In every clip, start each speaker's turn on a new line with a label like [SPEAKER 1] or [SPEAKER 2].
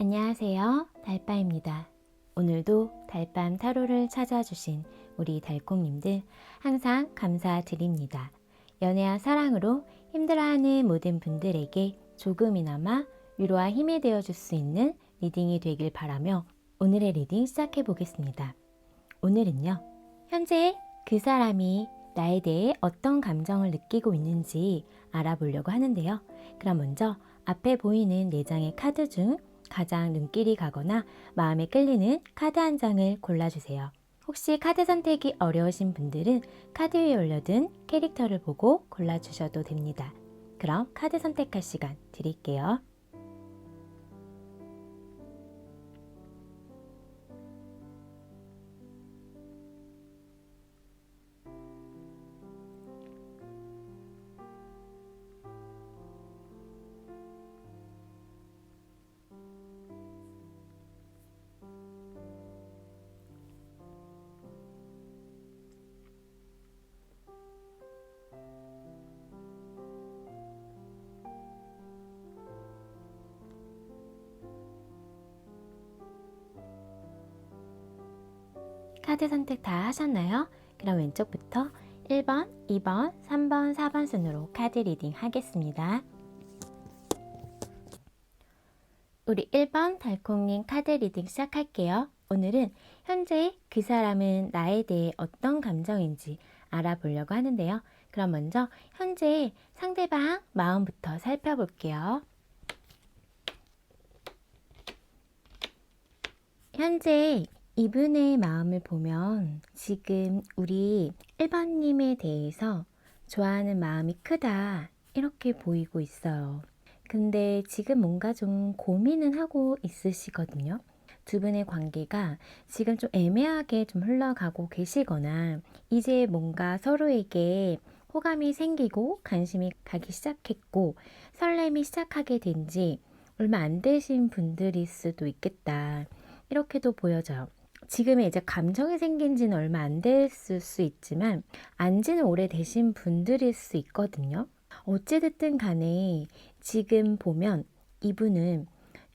[SPEAKER 1] 안녕하세요. 달빠입니다. 오늘도 달밤 타로를 찾아주신 우리 달콩님들 항상 감사드립니다. 연애와 사랑으로 힘들어하는 모든 분들에게 조금이나마 위로와 힘이 되어줄 수 있는 리딩이 되길 바라며 오늘의 리딩 시작해 보겠습니다. 오늘은요, 현재 그 사람이 나에 대해 어떤 감정을 느끼고 있는지 알아보려고 하는데요. 그럼 먼저 앞에 보이는 4장의 카드 중 가장 눈길이 가거나 마음에 끌리는 카드 한 장을 골라주세요. 혹시 카드 선택이 어려우신 분들은 카드 위에 올려둔 캐릭터를 보고 골라주셔도 됩니다. 그럼 카드 선택할 시간 드릴게요. 카드 선택 다 하셨나요? 그럼 왼쪽부터 1번, 2번, 3번, 4번 순으로 카드 리딩 하겠습니다. 우리 1번 달콩님 카드 리딩 시작할게요. 오늘은 현재 그 사람은 나에 대해 어떤 감정인지 알아보려고 하는데요. 그럼 먼저 현재 상대방 마음부터 살펴볼게요. 현재 이분의 마음을 보면 지금 우리 1번님에 대해서 좋아하는 마음이 크다 이렇게 보이고 있어요. 근데 지금 뭔가 좀 고민은 하고 있으시거든요. 두 분의 관계가 지금 좀 애매하게 좀 흘러가고 계시거나 이제 뭔가 서로에게 호감이 생기고 관심이 가기 시작했고 설렘이 시작하게 된 지 얼마 안 되신 분들일 수도 있겠다. 이렇게도 보여져요. 지금의 이제 감정이 생긴 지는 얼마 안 됐을 수 있지만 안 지는 오래되신 분들일 수 있거든요. 어찌됐든 간에 지금 보면 이분은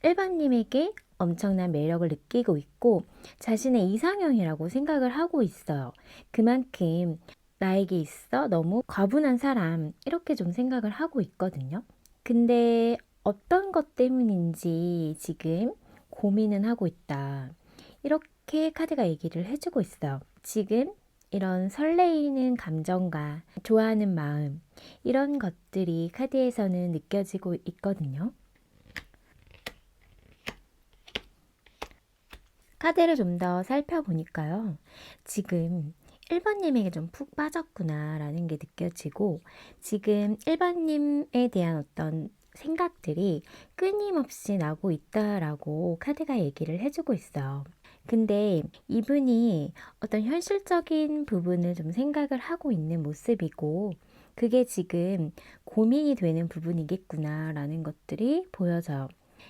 [SPEAKER 1] 일반님에게 엄청난 매력을 느끼고 있고 자신의 이상형이라고 생각을 하고 있어요. 그만큼 나에게 있어 너무 과분한 사람 이렇게 좀 생각을 하고 있거든요. 근데 어떤 것 때문인지 지금 고민은 하고 있다. 이렇게 카드가 얘기를 해주고 있어요. 지금 이런 설레이는 감정과 좋아하는 마음 이런 것들이 카드에서는 느껴지고 있거든요. 카드를 좀 더 살펴보니까요. 지금 1번님에게 좀 푹 빠졌구나 라는 게 느껴지고 지금 1번님에 대한 어떤 생각들이 끊임없이 나고 있다라고 카드가 얘기를 해주고 있어요. 근데 이분이 어떤 현실적인 부분을 좀 생각을 하고 있는 모습이고 그게 지금 고민이 되는 부분이겠구나 라는 것들이 보여져요.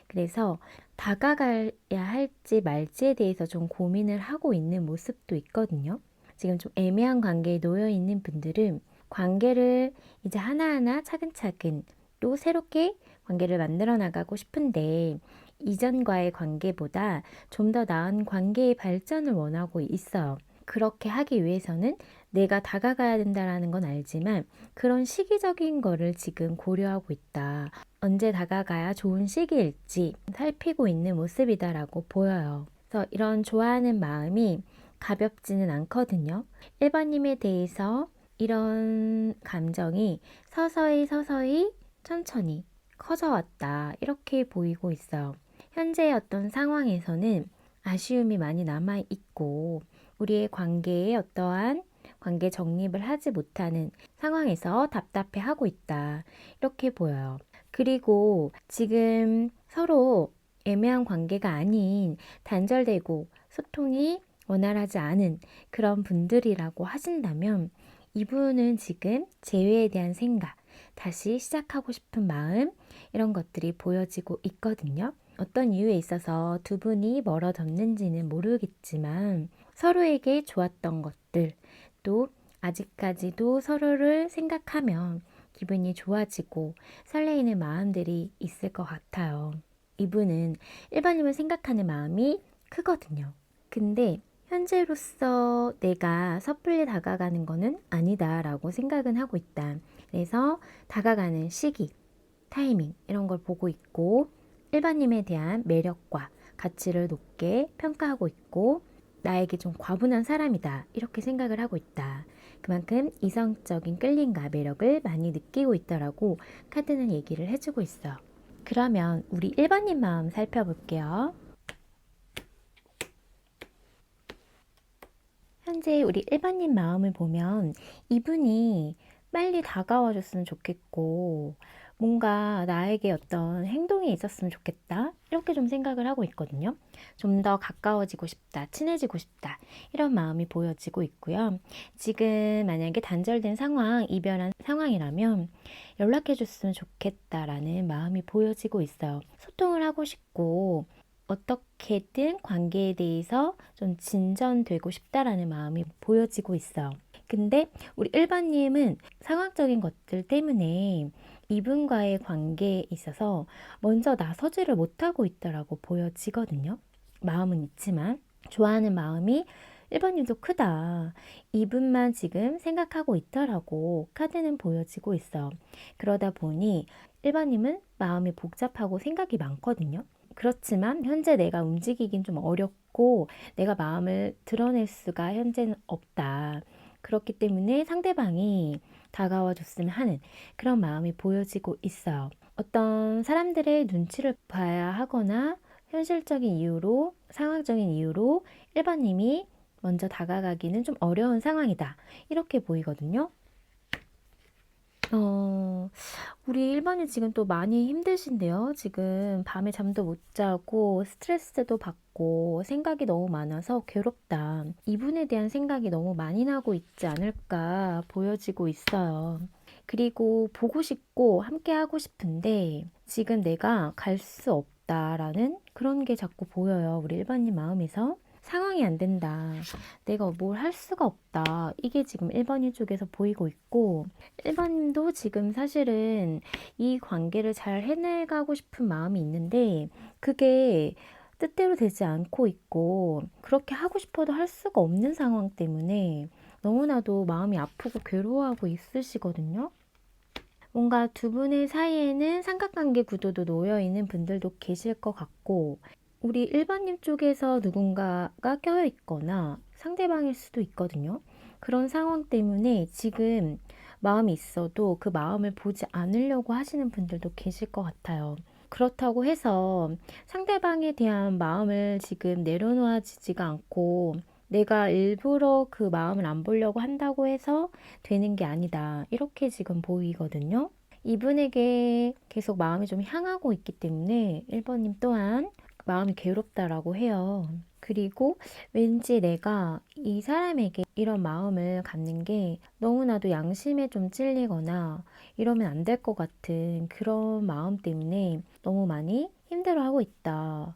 [SPEAKER 1] 그래서 다가가야 할지 말지에 대해서 좀 고민을 하고 있는 모습도 있거든요. 지금 좀 애매한 관계에 놓여 있는 분들은 관계를 이제 하나하나 차근차근 또 새롭게 관계를 만들어 나가고 싶은데 이전과의 관계보다 좀 더 나은 관계의 발전을 원하고 있어요. 그렇게 하기 위해서는 내가 다가가야 된다는 건 알지만 그런 시기적인 거를 지금 고려하고 있다. 언제 다가가야 좋은 시기일지 살피고 있는 모습이다라고 보여요. 그래서 이런 좋아하는 마음이 가볍지는 않거든요. 1번님에 대해서 이런 감정이 서서히 천천히 커져왔다. 이렇게 보이고 있어요. 현재의 어떤 상황에서는 아쉬움이 많이 남아있고 우리의 관계에 어떠한 관계 정립을 하지 못하는 상황에서 답답해하고 있다. 이렇게 보여요. 그리고 지금 서로 애매한 관계가 아닌 단절되고 소통이 원활하지 않은 그런 분들이라고 하신다면 이분은 지금 재회에 대한 생각, 다시 시작하고 싶은 마음 이런 것들이 보여지고 있거든요. 어떤 이유에 있어서 두 분이 멀어졌는지는 모르겠지만 서로에게 좋았던 것들 또 아직까지도 서로를 생각하면 기분이 좋아지고 설레이는 마음들이 있을 것 같아요. 이분은 1번님을 생각하는 마음이 크거든요. 근데 현재로서 내가 섣불리 다가가는 거는 아니다라고 생각은 하고 있다. 그래서 다가가는 시기, 타이밍 이런 걸 보고 있고 1번님에 대한 매력과 가치를 높게 평가하고 있고 나에게 좀 과분한 사람이다 이렇게 생각을 하고 있다. 그만큼 이성적인 끌림과 매력을 많이 느끼고 있다라고 카드는 얘기를 해주고 있어. 그러면 우리 1번님 마음 살펴볼게요. 현재 우리 1번님 마음을 보면 이분이 빨리 다가와 줬으면 좋겠고 뭔가 나에게 어떤 행동이 있었으면 좋겠다 이렇게 좀 생각을 하고 있거든요. 좀 더 가까워지고 싶다, 친해지고 싶다 이런 마음이 보여지고 있고요. 지금 만약에 단절된 상황, 이별한 상황이라면 연락해 줬으면 좋겠다라는 마음이 보여지고 있어요. 소통을 하고 싶고 어떻게든 관계에 대해서 좀 진전되고 싶다라는 마음이 보여지고 있어요. 근데 우리 1번님은 상황적인 것들 때문에 이분과의 관계에 있어서 먼저 나서지를 못하고 있다라고 보여지거든요. 마음은 있지만 좋아하는 마음이 1번님도 크다. 이분만 지금 생각하고 있다라고 카드는 보여지고 있어. 그러다 보니 1번님은 마음이 복잡하고 생각이 많거든요. 그렇지만 현재 내가 움직이긴 좀 어렵고 내가 마음을 드러낼 수가 현재는 없다. 그렇기 때문에 상대방이 다가와 줬으면 하는 그런 마음이 보여지고 있어요. 어떤 사람들의 눈치를 봐야 하거나 현실적인 이유로, 상황적인 이유로 1번님이 먼저 다가가기는 좀 어려운 상황이다. 이렇게 보이거든요. 우리 1번이 지금 또 많이 힘드신데요. 지금 밤에 잠도 못 자고 스트레스도 받고 생각이 너무 많아서 괴롭다. 이분에 대한 생각이 너무 많이 나고 있지 않을까 보여지고 있어요. 그리고 보고 싶고 함께 하고 싶은데 지금 내가 갈 수 없다라는 그런 게 자꾸 보여요. 우리 1번님 마음에서. 상황이 안 된다. 내가 뭘 할 수가 없다. 이게 지금 1번님 쪽에서 보이고 있고 1번님도 지금 사실은 이 관계를 잘 해내가고 싶은 마음이 있는데 그게 뜻대로 되지 않고 있고 그렇게 하고 싶어도 할 수가 없는 상황 때문에 너무나도 마음이 아프고 괴로워하고 있으시거든요. 뭔가 두 분의 사이에는 삼각관계 구도도 놓여 있는 분들도 계실 것 같고 우리 1번님 쪽에서 누군가가 껴여 있거나 상대방일 수도 있거든요. 그런 상황 때문에 지금 마음이 있어도 그 마음을 보지 않으려고 하시는 분들도 계실 것 같아요. 그렇다고 해서 상대방에 대한 마음을 지금 내려놓아지지가 않고 내가 일부러 그 마음을 안 보려고 한다고 해서 되는 게 아니다. 이렇게 지금 보이거든요. 이분에게 계속 마음이 좀 향하고 있기 때문에 1번님 또한 마음이 괴롭다라고 해요. 그리고 왠지 내가 이 사람에게 이런 마음을 갖는 게 너무나도 양심에 좀 찔리거나 이러면 안 될 것 같은 그런 마음 때문에 너무 많이 힘들어하고 있다.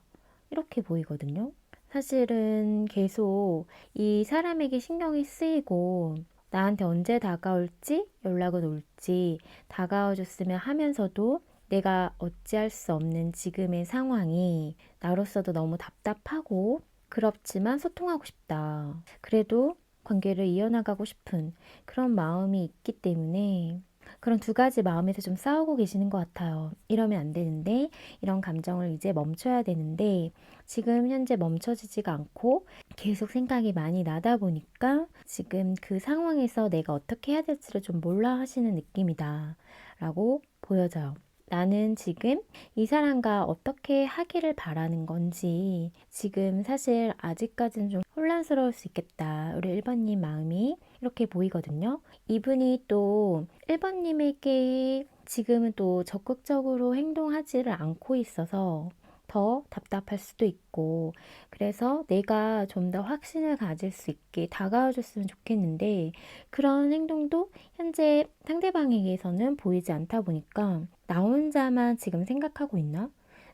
[SPEAKER 1] 이렇게 보이거든요. 사실은 계속 이 사람에게 신경이 쓰이고 나한테 언제 다가올지 연락은 올지 다가와 줬으면 하면서도 내가 어찌할 수 없는 지금의 상황이 나로서도 너무 답답하고 그렇지만 소통하고 싶다. 그래도 관계를 이어나가고 싶은 그런 마음이 있기 때문에 그런 두 가지 마음에서 좀 싸우고 계시는 것 같아요. 이러면 안 되는데 이런 감정을 이제 멈춰야 되는데 지금 현재 멈춰지지가 않고 계속 생각이 많이 나다 보니까 지금 그 상황에서 내가 어떻게 해야 될지를 좀 몰라 하시는 느낌이다 라고 보여져요. 나는 지금 이 사람과 어떻게 하기를 바라는 건지 지금 사실 아직까지는 좀 혼란스러울 수 있겠다. 우리 1번님 마음이 이렇게 보이거든요. 이분이 또 1번님에게 지금은 또 적극적으로 행동하지를 않고 있어서 더 답답할 수도 있고 그래서 내가 좀 더 확신을 가질 수 있게 다가와 줬으면 좋겠는데 그런 행동도 현재 상대방에게서는 보이지 않다 보니까 나 혼자만 지금 생각하고 있나?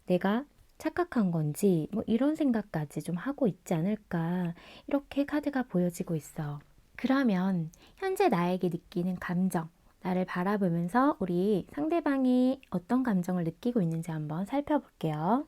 [SPEAKER 1] 내가 착각한 건지 뭐 이런 생각까지 좀 하고 있지 않을까 이렇게 카드가 보여지고 있어. 그러면 현재 나에게 느끼는 감정 나를 바라보면서 우리 상대방이 어떤 감정을 느끼고 있는지 한번 살펴볼게요.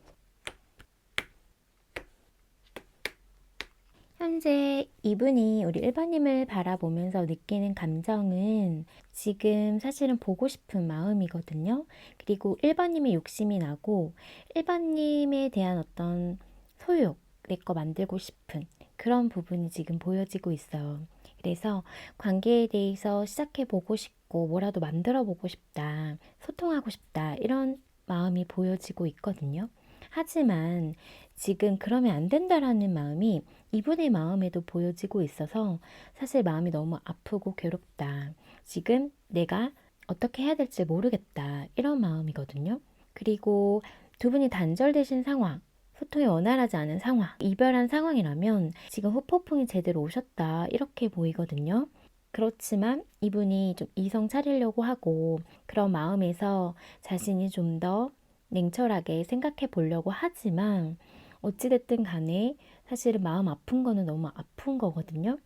[SPEAKER 1] 현재 이분이 우리 1번님을 바라보면서 느끼는 감정은 지금 사실은 보고 싶은 마음이거든요. 그리고 1번님이 욕심이 나고 1번님에 대한 어떤 소욕, 내 거 만들고 싶은 그런 부분이 지금 보여지고 있어요. 그래서 관계에 대해서 시작해 보고 싶고 뭐라도 만들어 보고 싶다, 소통하고 싶다 이런 마음이 보여지고 있거든요. 하지만 지금 그러면 안 된다라는 마음이 이분의 마음에도 보여지고 있어서 사실 마음이 너무 아프고 괴롭다. 지금 내가 어떻게 해야 될지 모르겠다. 이런 마음이거든요. 그리고 두 분이 단절되신 상황, 소통이 원활하지 않은 상황, 이별한 상황이라면 지금 후폭풍이 제대로 오셨다. 이렇게 보이거든요. 그렇지만 이분이 좀 이성 차리려고 하고 그런 마음에서 자신이 좀 더 냉철하게 생각해 보려고 하지만 어찌됐든 간에 사실은 마음 아픈 거는 너무 아픈 거거든요.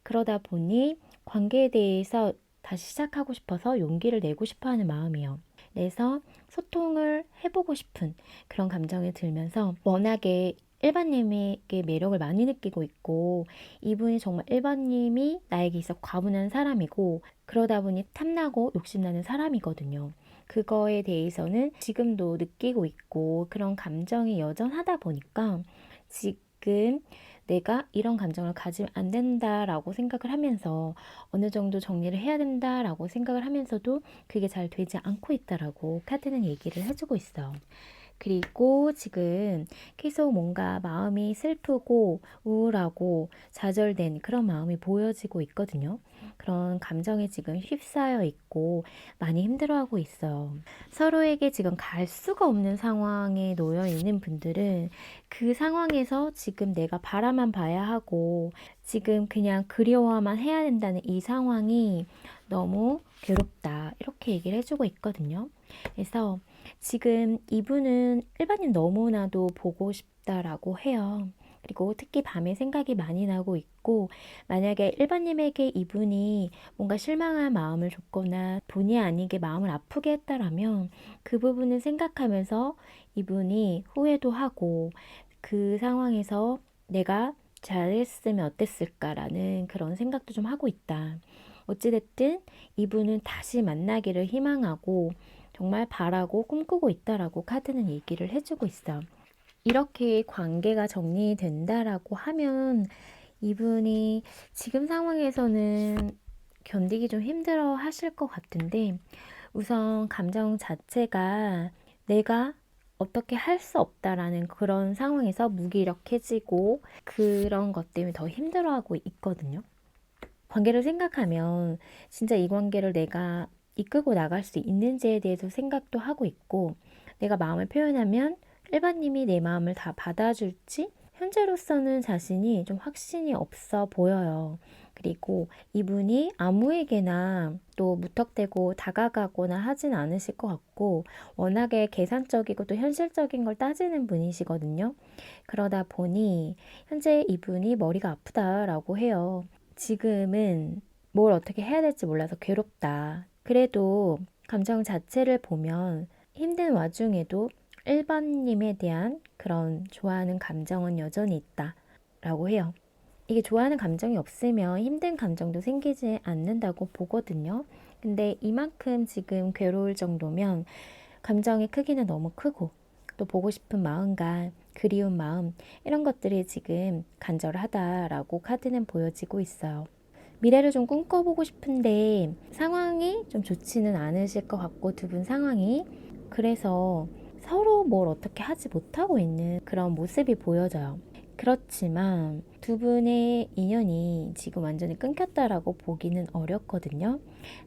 [SPEAKER 1] 그러다 보니 관계에 대해서 다시 시작하고 싶어서 용기를 내고 싶어 하는 마음이에요. 그래서 소통을 해보고 싶은 그런 감정이 들면서 워낙에 일반님에게 매력을 많이 느끼고 있고 이분이 정말 일반님이 나에게 있어 과분한 사람이고 그러다 보니 탐나고 욕심나는 사람이거든요. 그거에 대해서는 지금도 느끼고 있고 그런 감정이 여전하다 보니까 지금 내가 이런 감정을 가지면 안 된다라고 생각을 하면서 어느 정도 정리를 해야 된다라고 생각을 하면서도 그게 잘 되지 않고 있다라고 카드는 얘기를 해주고 있어. 그리고 지금 계속 뭔가 마음이 슬프고 우울하고 좌절된 그런 마음이 보여지고 있거든요. 그런 감정에 지금 휩싸여 있고 많이 힘들어하고 있어요. 서로에게 지금 갈 수가 없는 상황에 놓여 있는 분들은 그 상황에서 지금 내가 바라만 봐야 하고 지금 그냥 그리워만 해야 된다는 이 상황이 너무 괴롭다. 이렇게 얘기를 해주고 있거든요. 그래서 지금 이분은 일반인 너무나도 보고 싶다라고 해요. 그리고 특히 밤에 생각이 많이 나고 있고 만약에 일반님에게 이분이 뭔가 실망한 마음을 줬거나 본의 아니게 마음을 아프게 했다라면 그 부분을 생각하면서 이분이 후회도 하고 그 상황에서 내가 잘했으면 어땠을까라는 그런 생각도 좀 하고 있다. 어찌됐든 이분은 다시 만나기를 희망하고 정말 바라고 꿈꾸고 있다라고 카드는 얘기를 해주고 있어. 이렇게 관계가 정리된다라고 하면 이분이 지금 상황에서는 견디기 좀 힘들어 하실 것 같은데 우선 감정 자체가 내가 어떻게 할 수 없다라는 그런 상황에서 무기력해지고 그런 것 때문에 더 힘들어하고 있거든요. 관계를 생각하면 진짜 이 관계를 내가 이끌고 나갈 수 있는지에 대해서 생각도 하고 있고 내가 마음을 표현하면 일반님이 내 마음을 다 받아줄지 현재로서는 자신이 좀 확신이 없어 보여요. 그리고 이분이 아무에게나 또 무턱대고 다가가거나 하진 않으실 것 같고 워낙에 계산적이고 또 현실적인 걸 따지는 분이시거든요. 그러다 보니 현재 이분이 머리가 아프다라고 해요. 지금은 뭘 어떻게 해야 될지 몰라서 괴롭다. 그래도 감정 자체를 보면 힘든 와중에도 1번님에 대한 그런 좋아하는 감정은 여전히 있다 라고 해요. 이게 좋아하는 감정이 없으면 힘든 감정도 생기지 않는다고 보거든요. 근데 이만큼 지금 괴로울 정도면 감정의 크기는 너무 크고 또 보고 싶은 마음과 그리운 마음 이런 것들이 지금 간절하다라고 카드는 보여지고 있어요. 미래를 좀 꿈꿔보고 싶은데 상황이 좀 좋지는 않으실 것 같고 두 분 상황이 그래서 서로 뭘 어떻게 하지 못하고 있는 그런 모습이 보여져요. 그렇지만 두 분의 인연이 지금 완전히 끊겼다라고 보기는 어렵거든요.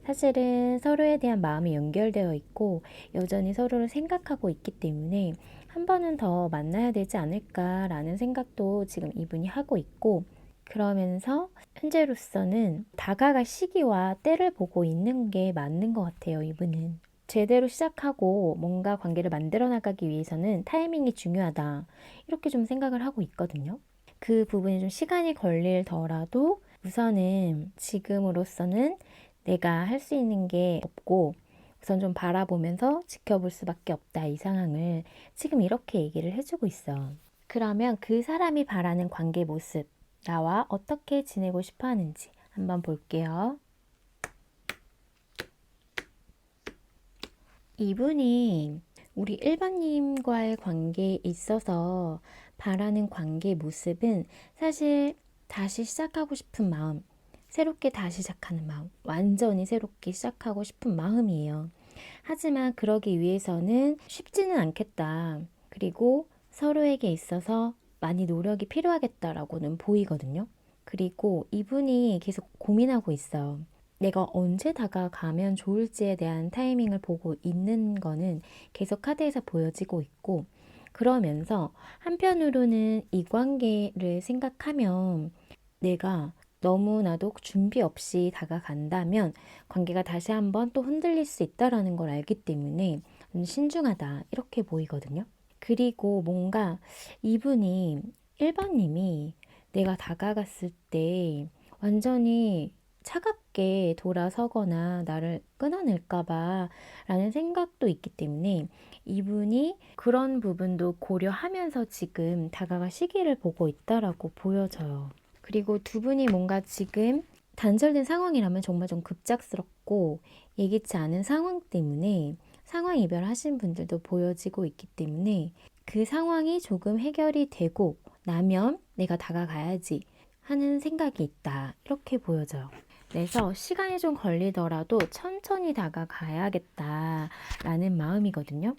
[SPEAKER 1] 사실은 서로에 대한 마음이 연결되어 있고 여전히 서로를 생각하고 있기 때문에 한 번은 더 만나야 되지 않을까라는 생각도 지금 이분이 하고 있고 그러면서 현재로서는 다가갈 시기와 때를 보고 있는 게 맞는 것 같아요, 이분은. 제대로 시작하고 뭔가 관계를 만들어 나가기 위해서는 타이밍이 중요하다. 이렇게 좀 생각을 하고 있거든요. 그 부분이 좀 시간이 걸릴더라도 우선은 지금으로서는 내가 할 수 있는 게 없고 우선 좀 바라보면서 지켜볼 수밖에 없다. 이 상황을 지금 이렇게 얘기를 해주고 있어. 그러면 그 사람이 바라는 관계 모습 나와 어떻게 지내고 싶어 하는지 한번 볼게요. 이분이 우리 1번님과의 관계에 있어서 바라는 관계 모습은 사실 다시 시작하고 싶은 마음, 새롭게 다시 시작하는 마음, 완전히 새롭게 시작하고 싶은 마음이에요. 하지만 그러기 위해서는 쉽지는 않겠다. 그리고 서로에게 있어서 많이 노력이 필요하겠다라고는 보이거든요. 그리고 이분이 계속 고민하고 있어요. 내가 언제 다가가면 좋을지에 대한 타이밍을 보고 있는 거는 계속 카드에서 보여지고 있고, 그러면서 한편으로는 이 관계를 생각하면 내가 너무나도 준비 없이 다가간다면 관계가 다시 한번 또 흔들릴 수 있다라는 걸 알기 때문에 좀 신중하다 이렇게 보이거든요. 그리고 뭔가 이분이 1번님이 내가 다가갔을 때 완전히 차갑게 돌아서거나 나를 끊어낼까봐 라는 생각도 있기 때문에 이분이 그런 부분도 고려하면서 지금 다가갈 시기를 보고 있다라고 보여져요. 그리고 두 분이 뭔가 지금 단절된 상황이라면 정말 좀 급작스럽고 예기치 않은 상황 때문에 상황 이별하신 분들도 보여지고 있기 때문에 그 상황이 조금 해결이 되고 나면 내가 다가가야지 하는 생각이 있다. 이렇게 보여져요. 그래서 시간이 좀 걸리더라도 천천히 다가가야겠다라는 마음이거든요.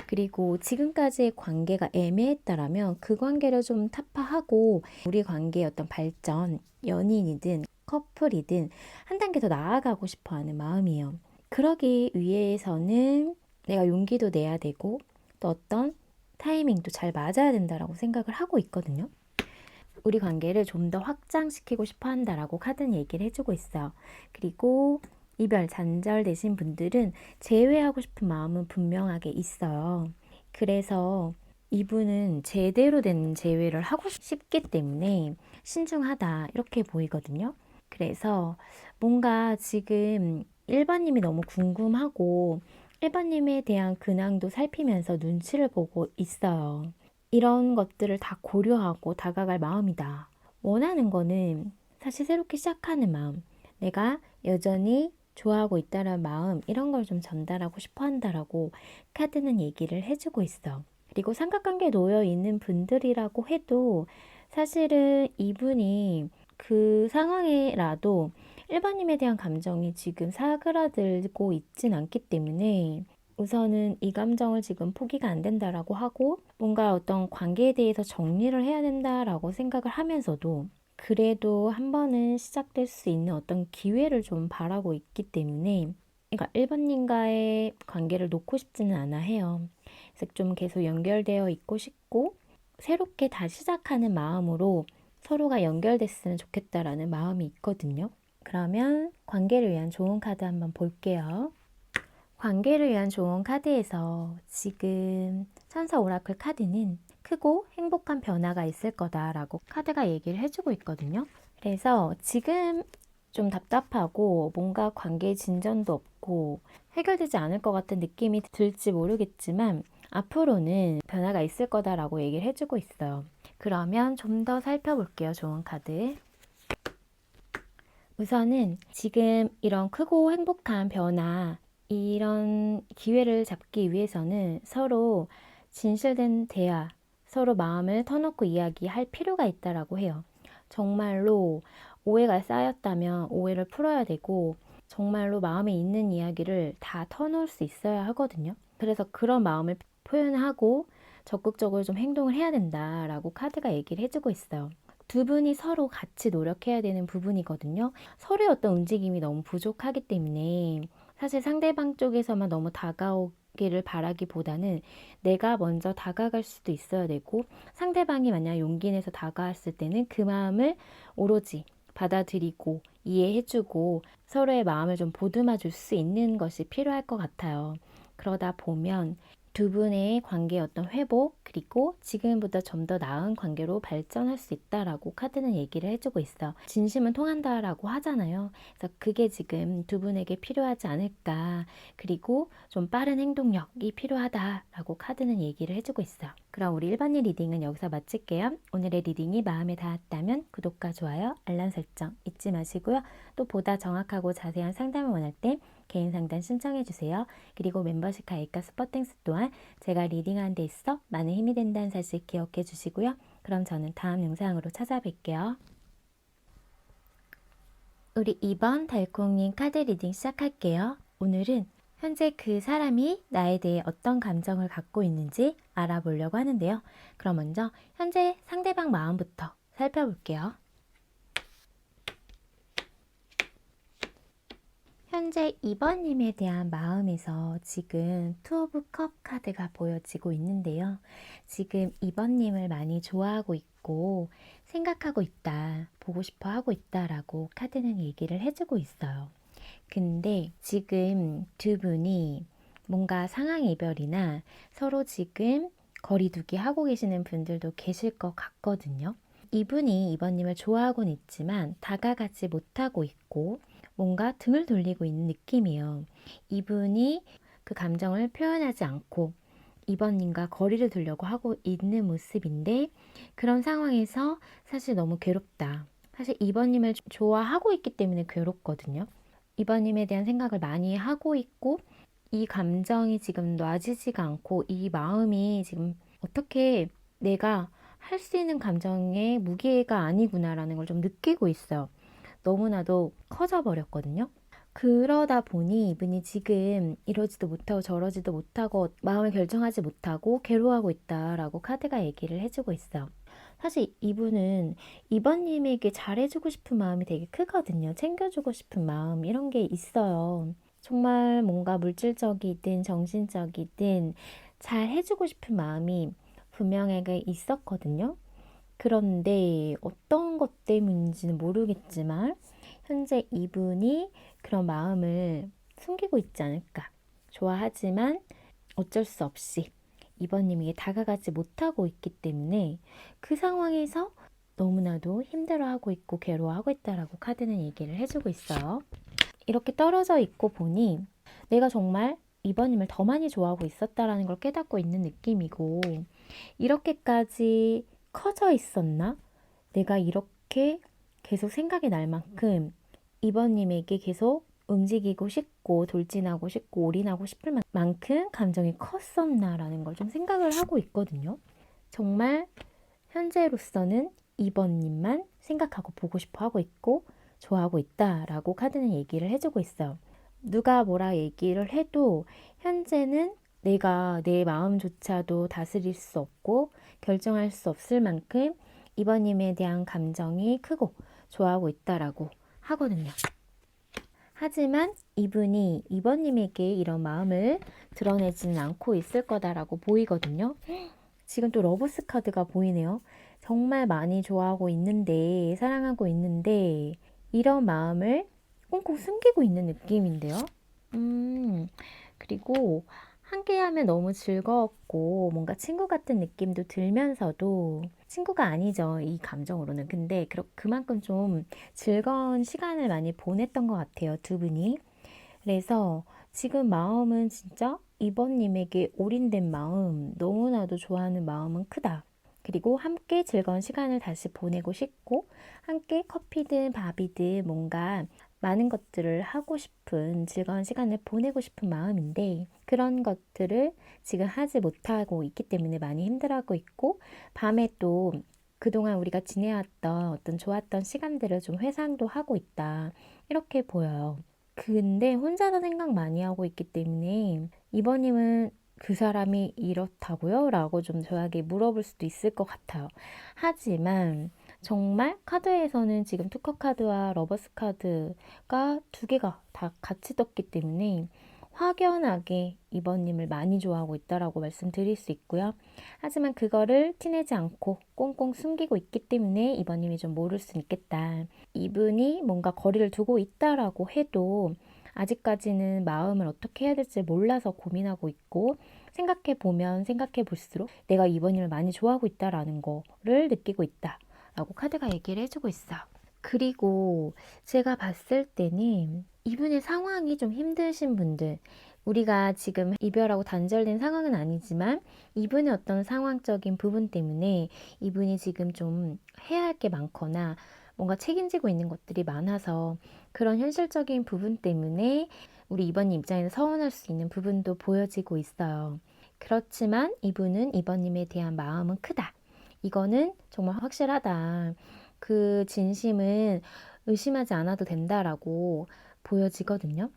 [SPEAKER 1] 그리고 지금까지의 관계가 애매했다라면 그 관계를 좀 타파하고 우리 관계의 어떤 발전, 연인이든 커플이든 한 단계 더 나아가고 싶어 하는 마음이에요. 그러기 위해서는 내가 용기도 내야 되고 또 어떤 타이밍도 잘 맞아야 된다라고 생각을 하고 있거든요. 우리 관계를 좀 더 확장시키고 싶어 한다라고 카드는 얘기를 해주고 있어요. 그리고 이별, 단절되신 분들은 재회하고 싶은 마음은 분명하게 있어요. 그래서 이분은 제대로 된 재회를 하고 싶기 때문에 신중하다 이렇게 보이거든요. 그래서 뭔가 지금 1번님이 너무 궁금하고 1번님에 대한 근황도 살피면서 눈치를 보고 있어요. 이런 것들을 다 고려하고 다가갈 마음이다. 원하는 거는 사실 새롭게 시작하는 마음, 내가 여전히 좋아하고 있다는 마음, 이런 걸 좀 전달하고 싶어 한다라고 카드는 얘기를 해주고 있어. 그리고 삼각관계에 놓여 있는 분들이라고 해도 사실은 이분이 그 상황에라도 1번님에 대한 감정이 지금 사그라들고 있진 않기 때문에 우선은 이 감정을 지금 포기가 안 된다라고 하고 뭔가 어떤 관계에 대해서 정리를 해야 된다라고 생각을 하면서도 그래도 한 번은 시작될 수 있는 어떤 기회를 좀 바라고 있기 때문에 그러니까 1번님과의 관계를 놓고 싶지는 않아 해요. 그래서 좀 계속 연결되어 있고 싶고 새롭게 다시 시작하는 마음으로 서로가 연결됐으면 좋겠다라는 마음이 있거든요. 그러면 관계를 위한 좋은 카드 한번 볼게요. 관계를 위한 좋은 카드에서 지금 천사 오라클 카드는 크고 행복한 변화가 있을 거다라고 카드가 얘기를 해주고 있거든요. 그래서 지금 좀 답답하고 뭔가 관계의 진전도 없고 해결되지 않을 것 같은 느낌이 들지 모르겠지만 앞으로는 변화가 있을 거다라고 얘기를 해주고 있어요. 그러면 좀 더 살펴볼게요. 좋은 카드. 우선은 지금 이런 크고 행복한 변화, 이런 기회를 잡기 위해서는 서로 진실된 대화, 서로 마음을 터놓고 이야기할 필요가 있다라고 해요. 정말로 오해가 쌓였다면 오해를 풀어야 되고 정말로 마음에 있는 이야기를 다 터놓을 수 있어야 하거든요. 그래서 그런 마음을 표현하고 적극적으로 좀 행동을 해야 된다라고 카드가 얘기를 해주고 있어요. 두 분이 서로 같이 노력해야 되는 부분이거든요. 서로의 어떤 움직임이 너무 부족하기 때문에 사실 상대방 쪽에서만 너무 다가오기를 바라기보다는 내가 먼저 다가갈 수도 있어야 되고 상대방이 만약 용기 내서 다가왔을 때는 그 마음을 오로지 받아들이고 이해해주고 서로의 마음을 좀 보듬어 줄 수 있는 것이 필요할 것 같아요. 그러다 보면 두 분의 관계의 어떤 회복, 그리고 지금보다 좀 더 나은 관계로 발전할 수 있다라고 카드는 얘기를 해주고 있어. 진심은 통한다라고 하잖아요. 그래서 그게 지금 두 분에게 필요하지 않을까. 그리고 좀 빠른 행동력이 필요하다라고 카드는 얘기를 해주고 있어. 그럼 우리 1번님 리딩은 여기서 마칠게요. 오늘의 리딩이 마음에 닿았다면 구독과 좋아요, 알람 설정 잊지 마시고요. 또 보다 정확하고 자세한 상담을 원할 때 개인 상담 신청해 주세요. 그리고 멤버십 가입과 스포땡스 또한 제가 리딩하는 데 있어 많은 힘이 된다는 사실 기억해 주시고요. 그럼 저는 다음 영상으로 찾아뵐게요. 우리 2번 달콩님 카드 리딩 시작할게요. 오늘은 현재 그 사람이 나에 대해 어떤 감정을 갖고 있는지 알아보려고 하는데요. 그럼 먼저 현재 상대방 마음부터 살펴볼게요. 현재 2번님에 대한 마음에서 지금 투 오브 컵 카드가 보여지고 있는데요. 지금 2번님을 많이 좋아하고 있고 생각하고 있다, 보고 싶어 하고 있다라고 카드는 얘기를 해주고 있어요. 근데 지금 두 분이 뭔가 상황 이별이나 서로 지금 거리두기 하고 계시는 분들도 계실 것 같거든요. 이분이 2번님을 좋아하고는 있지만 다가가지 못하고 있고 뭔가 등을 돌리고 있는 느낌이에요. 이분이 그 감정을 표현하지 않고 2번님과 거리를 두려고 하고 있는 모습인데 그런 상황에서 사실 너무 괴롭다. 사실 2번님을 좋아하고 있기 때문에 괴롭거든요. 2번님에 대한 생각을 많이 하고 있고 이 감정이 지금 놔지지가 않고 이 마음이 지금 어떻게 내가 할 수 있는 감정의 무게가 아니구나라는 걸 좀 느끼고 있어요. 너무나도 커져 버렸거든요. 그러다 보니 이분이 지금 이러지도 못하고 저러지도 못하고 마음을 결정하지 못하고 괴로워하고 있다라고 카드가 얘기를 해주고 있어요. 사실 이분은 2번님에게 잘해주고 싶은 마음이 되게 크거든요. 챙겨주고 싶은 마음 이런 게 있어요. 정말 뭔가 물질적이든 정신적이든 잘 해주고 싶은 마음이 분명하게 있었거든요. 그런데 어떤 것 때문인지는 모르겠지만 현재 이분이 그런 마음을 숨기고 있지 않을까. 좋아하지만 어쩔 수 없이 이번님에게 다가가지 못하고 있기 때문에 그 상황에서 너무나도 힘들어하고 있고 괴로워하고 있다라고 카드는 얘기를 해주고 있어요. 이렇게 떨어져 있고 보니 내가 정말 이번님을 더 많이 좋아하고 있었다라는 걸 깨닫고 있는 느낌이고 이렇게까지 커져 있었나? 내가 이렇게 계속 생각이 날 만큼 이번님에게 계속 움직이고 싶고 돌진하고 싶고 올인하고 싶을 만큼 감정이 컸었나라는 걸 좀 생각을 하고 있거든요. 정말 현재로서는 이번님만 생각하고 보고 싶어 하고 있고 좋아하고 있다라고 카드는 얘기를 해주고 있어요. 누가 뭐라 얘기를 해도 현재는 내가 내 마음조차도 다스릴 수 없고 결정할 수 없을 만큼 이번님에 대한 감정이 크고 좋아하고 있다라고 하거든요. 하지만 이분이 이번님에게 이런 마음을 드러내지는 않고 있을 거다라고 보이거든요. 지금 또 러브스 카드가 보이네요. 정말 많이 좋아하고 있는데 사랑하고 있는데 이런 마음을 꽁꽁 숨기고 있는 느낌인데요. 그리고 함께하면 너무 즐거웠고 뭔가 친구 같은 느낌도 들면서도 친구가 아니죠. 이 감정으로는. 근데 그만큼 좀 즐거운 시간을 많이 보냈던 것 같아요. 두 분이. 그래서 지금 마음은 진짜 이번님에게 올인된 마음, 너무나도 좋아하는 마음은 크다. 그리고 함께 즐거운 시간을 다시 보내고 싶고 함께 커피든 밥이든 뭔가 많은 것들을 하고 싶은 즐거운 시간을 보내고 싶은 마음인데 그런 것들을 지금 하지 못하고 있기 때문에 많이 힘들어하고 있고 밤에 또 그동안 우리가 지내왔던 어떤 좋았던 시간들을 좀 회상도 하고 있다. 이렇게 보여요. 근데 혼자서 생각 많이 하고 있기 때문에 이번님은 그 사람이 이렇다고요? 라고 좀 저에게 물어볼 수도 있을 것 같아요. 하지만 정말 카드에서는 지금 투커 카드와 러버스 카드가 두 개가 다 같이 떴기 때문에 확연하게 이번님을 많이 좋아하고 있다라고 말씀드릴 수 있고요. 하지만 그거를 티내지 않고 꽁꽁 숨기고 있기 때문에 이번님이 좀 모를 수 있겠다. 이분이 뭔가 거리를 두고 있다라고 해도 아직까지는 마음을 어떻게 해야 될지 몰라서 고민하고 있고, 생각해 보면 생각해 볼수록 내가 이번님을 많이 좋아하고 있다라는 거를 느끼고 있다 라고 카드가 얘기를 해주고 있어. 그리고 제가 봤을 때는 이분의 상황이 좀 힘드신 분들, 우리가 지금 이별하고 단절된 상황은 아니지만 이분의 어떤 상황적인 부분 때문에 이분이 지금 좀 해야 할 게 많거나 뭔가 책임지고 있는 것들이 많아서 그런 현실적인 부분 때문에 우리 이번님 입장에서 서운할 수 있는 부분도 보여지고 있어요. 그렇지만 이분은 이번님에 대한 마음은 크다. 이거는 정말 확실하다. 그 진심은 의심하지 않아도 된다라고 보여지거든요.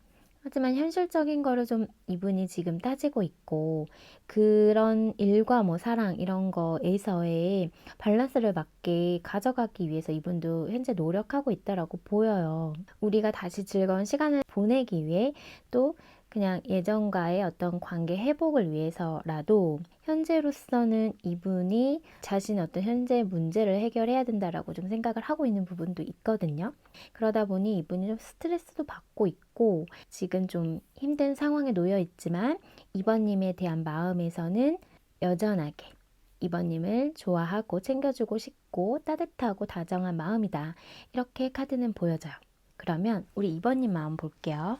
[SPEAKER 1] 하지만 현실적인 거를 좀 이분이 지금 따지고 있고, 그런 일과 뭐 사랑 이런 거에서의 밸런스를 맞게 가져가기 위해서 이분도 현재 노력하고 있다라고 보여요. 우리가 다시 즐거운 시간을 보내기 위해, 또 그냥 예전과의 어떤 관계 회복을 위해서라도 현재로서는 이분이 자신의 어떤 현재 문제를 해결해야 된다라고 좀 생각을 하고 있는 부분도 있거든요. 그러다 보니 이분이 좀 스트레스도 받고 있고 지금 좀 힘든 상황에 놓여 있지만 이번님에 대한 마음에서는 여전하게 이번님을 좋아하고 챙겨주고 싶고 따뜻하고 다정한 마음이다. 이렇게 카드는 보여져요. 그러면 우리 이번님 마음 볼게요.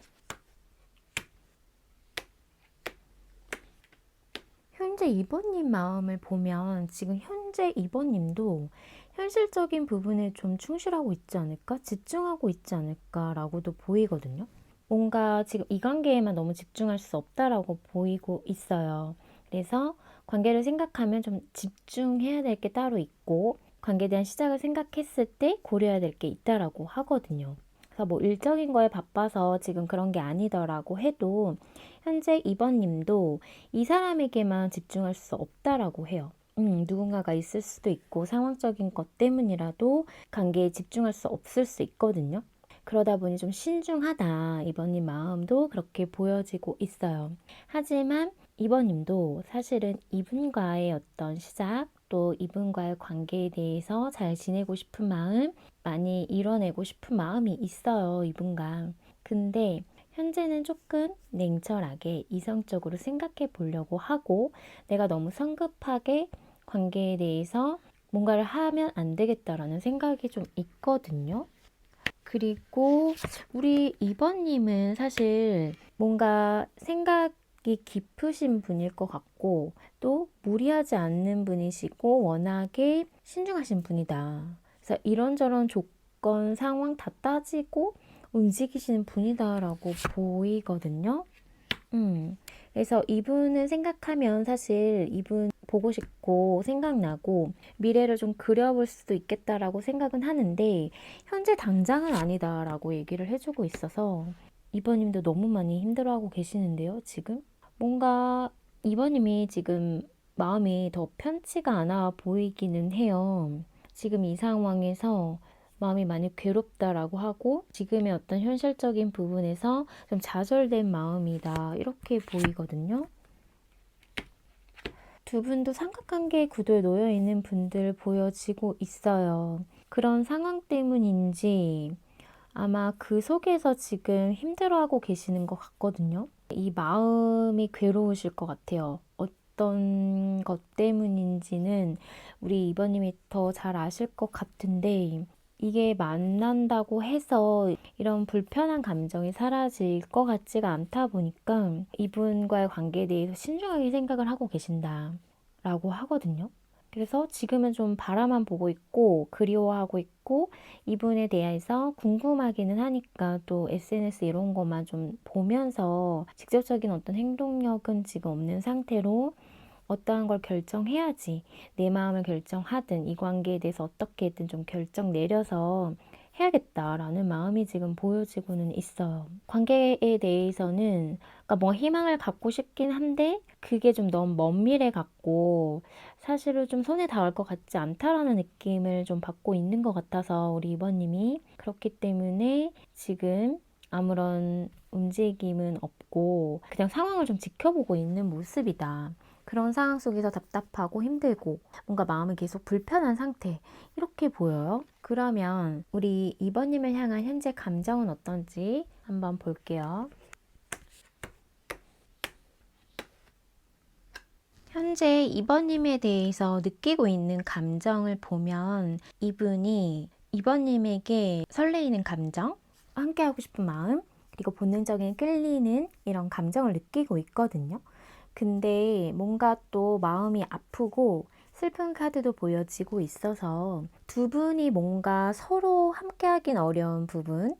[SPEAKER 1] 현재 이번님 마음을 보면 지금 현재 이번님도 현실적인 부분에 좀 충실하고 있지 않을까? 집중하고 있지 않을까라고도 보이거든요. 뭔가 지금 이 관계에만 너무 집중할 수 없다라고 보이고 있어요. 그래서 관계를 생각하면 좀 집중해야 될 게 따로 있고 관계에 대한 시작을 생각했을 때 고려해야 될 게 있다라고 하거든요. 그래서 뭐 일적인 거에 바빠서 지금 그런 게 아니더라고 해도 현재 이번님도 이 사람에게만 집중할 수 없다라고 해요. 누군가가 있을 수도 있고 상황적인 것 때문이라도 관계에 집중할 수 없을 수 있거든요. 그러다 보니 좀 신중하다. 이번님 마음도 그렇게 보여지고 있어요. 하지만 이번님도 사실은 이분과의 어떤 시작, 또 이분과의 관계에 대해서 잘 지내고 싶은 마음, 많이 이뤄내고 싶은 마음이 있어요. 이분과. 근데 현재는 조금 냉철하게 이성적으로 생각해 보려고 하고 내가 너무 성급하게 관계에 대해서 뭔가를 하면 안 되겠다라는 생각이 좀 있거든요. 그리고 우리 이번님은 사실 뭔가 생각이 깊으신 분일 것 같고 또 무리하지 않는 분이시고 워낙에 신중하신 분이다. 그래서 이런저런 조건, 상황 다 따지고 움직이시는 분이다라고 보이거든요. 그래서 이분은 생각하면 사실 이분 보고 싶고 생각나고 미래를 좀 그려볼 수도 있겠다라고 생각은 하는데 현재 당장은 아니다라고 얘기를 해주고 있어서 이번님도 너무 많이 힘들어하고 계시는데요, 지금? 뭔가 이번님이 지금 마음이 더 편치가 않아 보이기는 해요. 지금 이 상황에서 마음이 많이 괴롭다라고 하고 지금의 어떤 현실적인 부분에서 좀 좌절된 마음이다 이렇게 보이거든요. 두 분도 삼각관계 구도에 놓여 있는 분들 보여지고 있어요. 그런 상황 때문인지 아마 그 속에서 지금 힘들어하고 계시는 것 같거든요. 이 마음이 괴로우실 것 같아요. 어떤 것 때문인지는 우리 이번님이 더 잘 아실 것 같은데 이게 만난다고 해서 이런 불편한 감정이 사라질 것 같지가 않다 보니까 이분과의 관계에 대해서 신중하게 생각을 하고 계신다라고 하거든요. 그래서 지금은 좀 바라만 보고 있고 그리워하고 있고 이분에 대해서 궁금하기는 하니까 또 SNS 이런 것만 좀 보면서 직접적인 어떤 행동력은 지금 없는 상태로 어떠한 걸 결정해야지 내 마음을 결정하든 이 관계에 대해서 어떻게든 좀 결정 내려서 해야겠다라는 마음이 지금 보여지고는 있어요. 관계에 대해서는 그러니까 뭔가 희망을 갖고 싶긴 한데 그게 좀 너무 먼 미래 같고 사실은 좀 손에 닿을 것 같지 않다라는 느낌을 좀 받고 있는 것 같아서 우리 이번님이 그렇기 때문에 지금 아무런 움직임은 없고 그냥 상황을 좀 지켜보고 있는 모습이다. 그런 상황 속에서 답답하고 힘들고 뭔가 마음이 계속 불편한 상태 이렇게 보여요. 그러면 우리 이번님을 향한 현재 감정은 어떤지 한번 볼게요. 현재 2번님에 대해서 느끼고 있는 감정을 보면 이분이 2번님에게 설레이는 감정, 함께하고 싶은 마음, 그리고 본능적인 끌리는 이런 감정을 느끼고 있거든요. 근데 뭔가 또 마음이 아프고 슬픈 카드도 보여지고 있어서 두 분이 뭔가 서로 함께하긴 어려운 부분,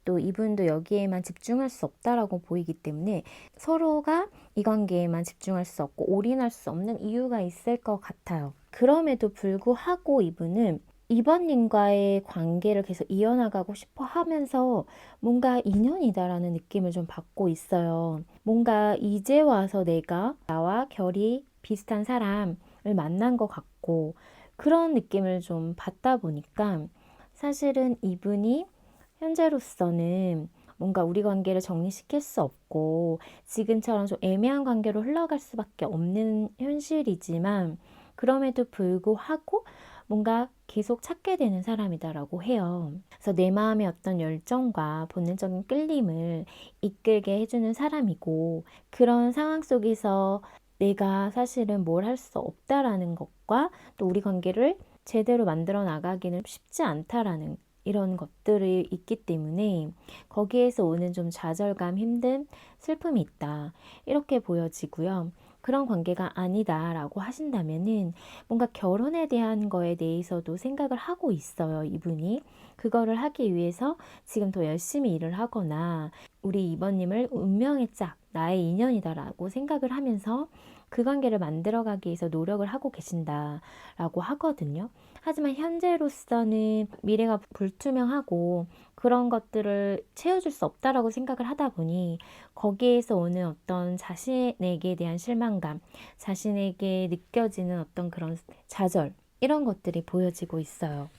[SPEAKER 1] 또 이분도 여기에만 집중할 수 없다라고 보이기 때문에 서로가 이 관계에만 집중할 수 없고 올인할 수 없는 이유가 있을 것 같아요. 그럼에도 불구하고 이분은 이번님과의 관계를 계속 이어나가고 싶어 하면서 뭔가 인연이다라는 느낌을 좀 받고 있어요. 뭔가 이제 와서 내가 나와 결이 비슷한 사람을 만난 것 같고 그런 느낌을 좀 받다 보니까 사실은 이분이 현재로서는 뭔가 우리 관계를 정리시킬 수 없고 지금처럼 좀 애매한 관계로 흘러갈 수밖에 없는 현실이지만 그럼에도 불구하고 뭔가 계속 찾게 되는 사람이다라고 해요. 그래서 내 마음의 어떤 열정과 본능적인 끌림을 이끌게 해주는 사람이고 그런 상황 속에서 내가 사실은 뭘 할 수 없다라는 것과 또 우리 관계를 제대로 만들어 나가기는 쉽지 않다라는 이런 것들이 있기 때문에 거기에서 오는 좀 좌절감, 힘듦, 슬픔이 있다. 이렇게 보여지고요. 그런 관계가 아니다라고 하신다면은 뭔가 결혼에 대한 거에 대해서도 생각을 하고 있어요, 이분이. 그거를 하기 위해서 지금 더 열심히 일을 하거나 우리 이번님을 운명의 짝, 나의 인연이다라고 생각을 하면서 그 관계를 만들어가기 위해서 노력을 하고 계신다라고 하거든요. 하지만 현재로서는 미래가 불투명하고 그런 것들을 채워줄 수 없다라고 생각을 하다 보니 거기에서 오는 어떤 자신에게 대한 실망감, 자신에게 느껴지는 어떤 그런 좌절, 이런 것들이 보여지고 있어요.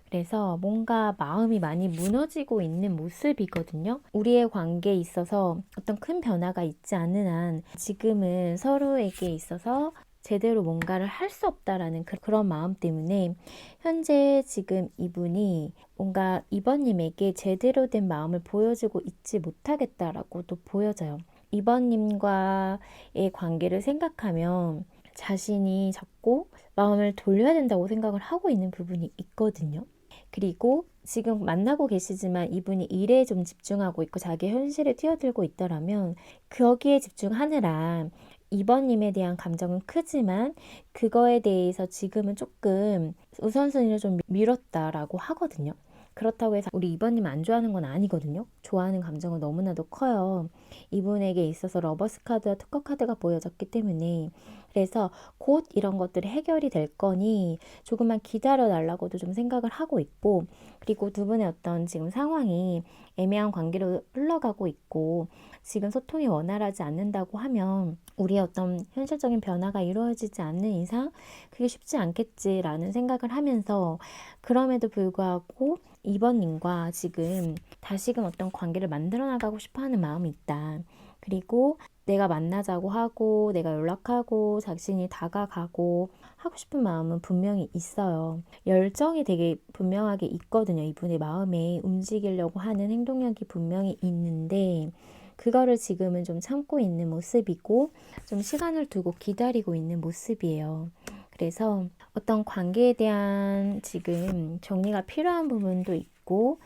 [SPEAKER 1] 그래서 뭔가 마음이 많이 무너지고 있는 모습이거든요. 우리의 관계에 있어서 어떤 큰 변화가 있지 않는 한 지금은 서로에게 있어서 제대로 뭔가를 할 수 없다라는 그런 마음 때문에 현재 지금 이분이 뭔가 이번님에게 제대로 된 마음을 보여주고 있지 못하겠다라고도 보여져요. 이번님과의 관계를 생각하면 자신이 자꾸 마음을 돌려야 된다고 생각을 하고 있는 부분이 있거든요. 그리고 지금 만나고 계시지만 이분이 일에 좀 집중하고 있고 자기 현실에 뛰어들고 있더라면 거기에 집중하느라 이번님에 대한 감정은 크지만 그거에 대해서 지금은 조금 우선순위를 좀 미뤘다라고 하거든요. 그렇다고 해서 우리 이번님 안 좋아하는 건 아니거든요. 좋아하는 감정은 너무나도 커요. 이분에게 있어서 러버스 카드와 특허 카드가 보여졌기 때문에 그래서 곧 이런 것들이 해결이 될 거니 조금만 기다려 달라고도 좀 생각을 하고 있고 그리고 두 분의 어떤 지금 상황이 애매한 관계로 흘러가고 있고 지금 소통이 원활하지 않는다고 하면 우리의 어떤 현실적인 변화가 이루어지지 않는 이상 그게 쉽지 않겠지라는 생각을 하면서 그럼에도 불구하고 이번님과 지금 다시금 어떤 관계를 만들어 나가고 싶어 하는 마음이 있다. 그리고 내가 만나자고 하고 내가 연락하고 자신이 다가가고 하고 싶은 마음은 분명히 있어요. 열정이 되게 분명하게 있거든요. 이분의 마음에 움직이려고 하는 행동력이 분명히 있는데 그거를 지금은 좀 참고 있는 모습이고 좀 시간을 두고 기다리고 있는 모습이에요. 그래서 어떤 관계에 대한 지금 정리가 필요한 부분도 있고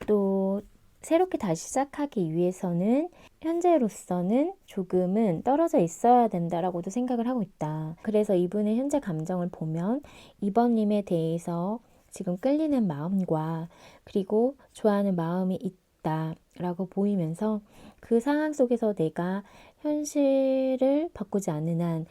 [SPEAKER 1] 또 새롭게 다시 시작하기 위해서는 현재로서는 조금은 떨어져 있어야 된다라고도 생각을 하고 있다. 그래서 이분의 현재 감정을 보면 이번님에 대해서 지금 끌리는 마음과 그리고 좋아하는 마음이 있다라고 보이면서 그 상황 속에서 내가 현실을 바꾸지 않는 한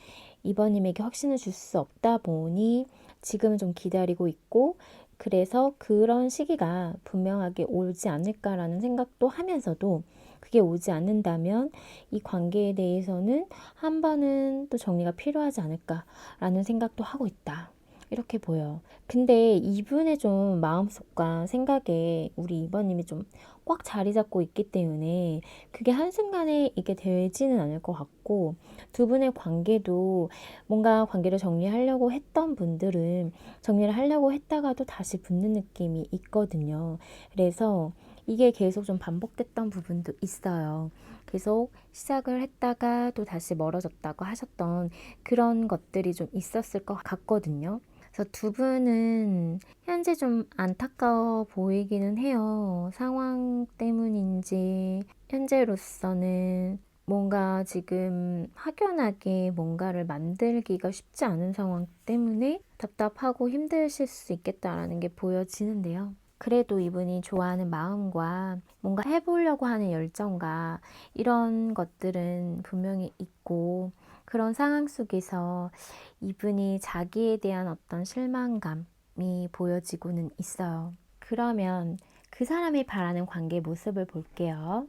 [SPEAKER 1] 이번님에게 확신을 줄 수 없다 보니 지금은 좀 기다리고 있고 그래서 그런 시기가 분명하게 오지 않을까라는 생각도 하면서도 그게 오지 않는다면 이 관계에 대해서는 한 번은 또 정리가 필요하지 않을까라는 생각도 하고 있다. 이렇게 보여요. 근데 이분의 좀 마음속과 생각에 우리 이번님이 좀 꽉 자리 잡고 있기 때문에 그게 한순간에 이게 되지는 않을 것 같고 두 분의 관계도 뭔가 관계를 정리하려고 했던 분들은 정리를 하려고 했다가도 다시 붙는 느낌이 있거든요. 그래서 이게 계속 좀 반복됐던 부분도 있어요. 계속 시작을 했다가 또 다시 멀어졌다고 하셨던 그런 것들이 좀 있었을 것 같거든요. 그래서 두 분은 현재 좀 안타까워 보이기는 해요. 상황 때문인지 현재로서는 뭔가 지금 확연하게 뭔가를 만들기가 쉽지 않은 상황 때문에 답답하고 힘드실 수 있겠다라는 게 보여지는데요. 그래도 이분이 좋아하는 마음과 뭔가 해보려고 하는 열정과 이런 것들은 분명히 있고, 그런 상황 속에서 이분이 자기에 대한 어떤 실망감이 보여지고는 있어요. 그러면 그 사람이 바라는 관계 모습을 볼게요.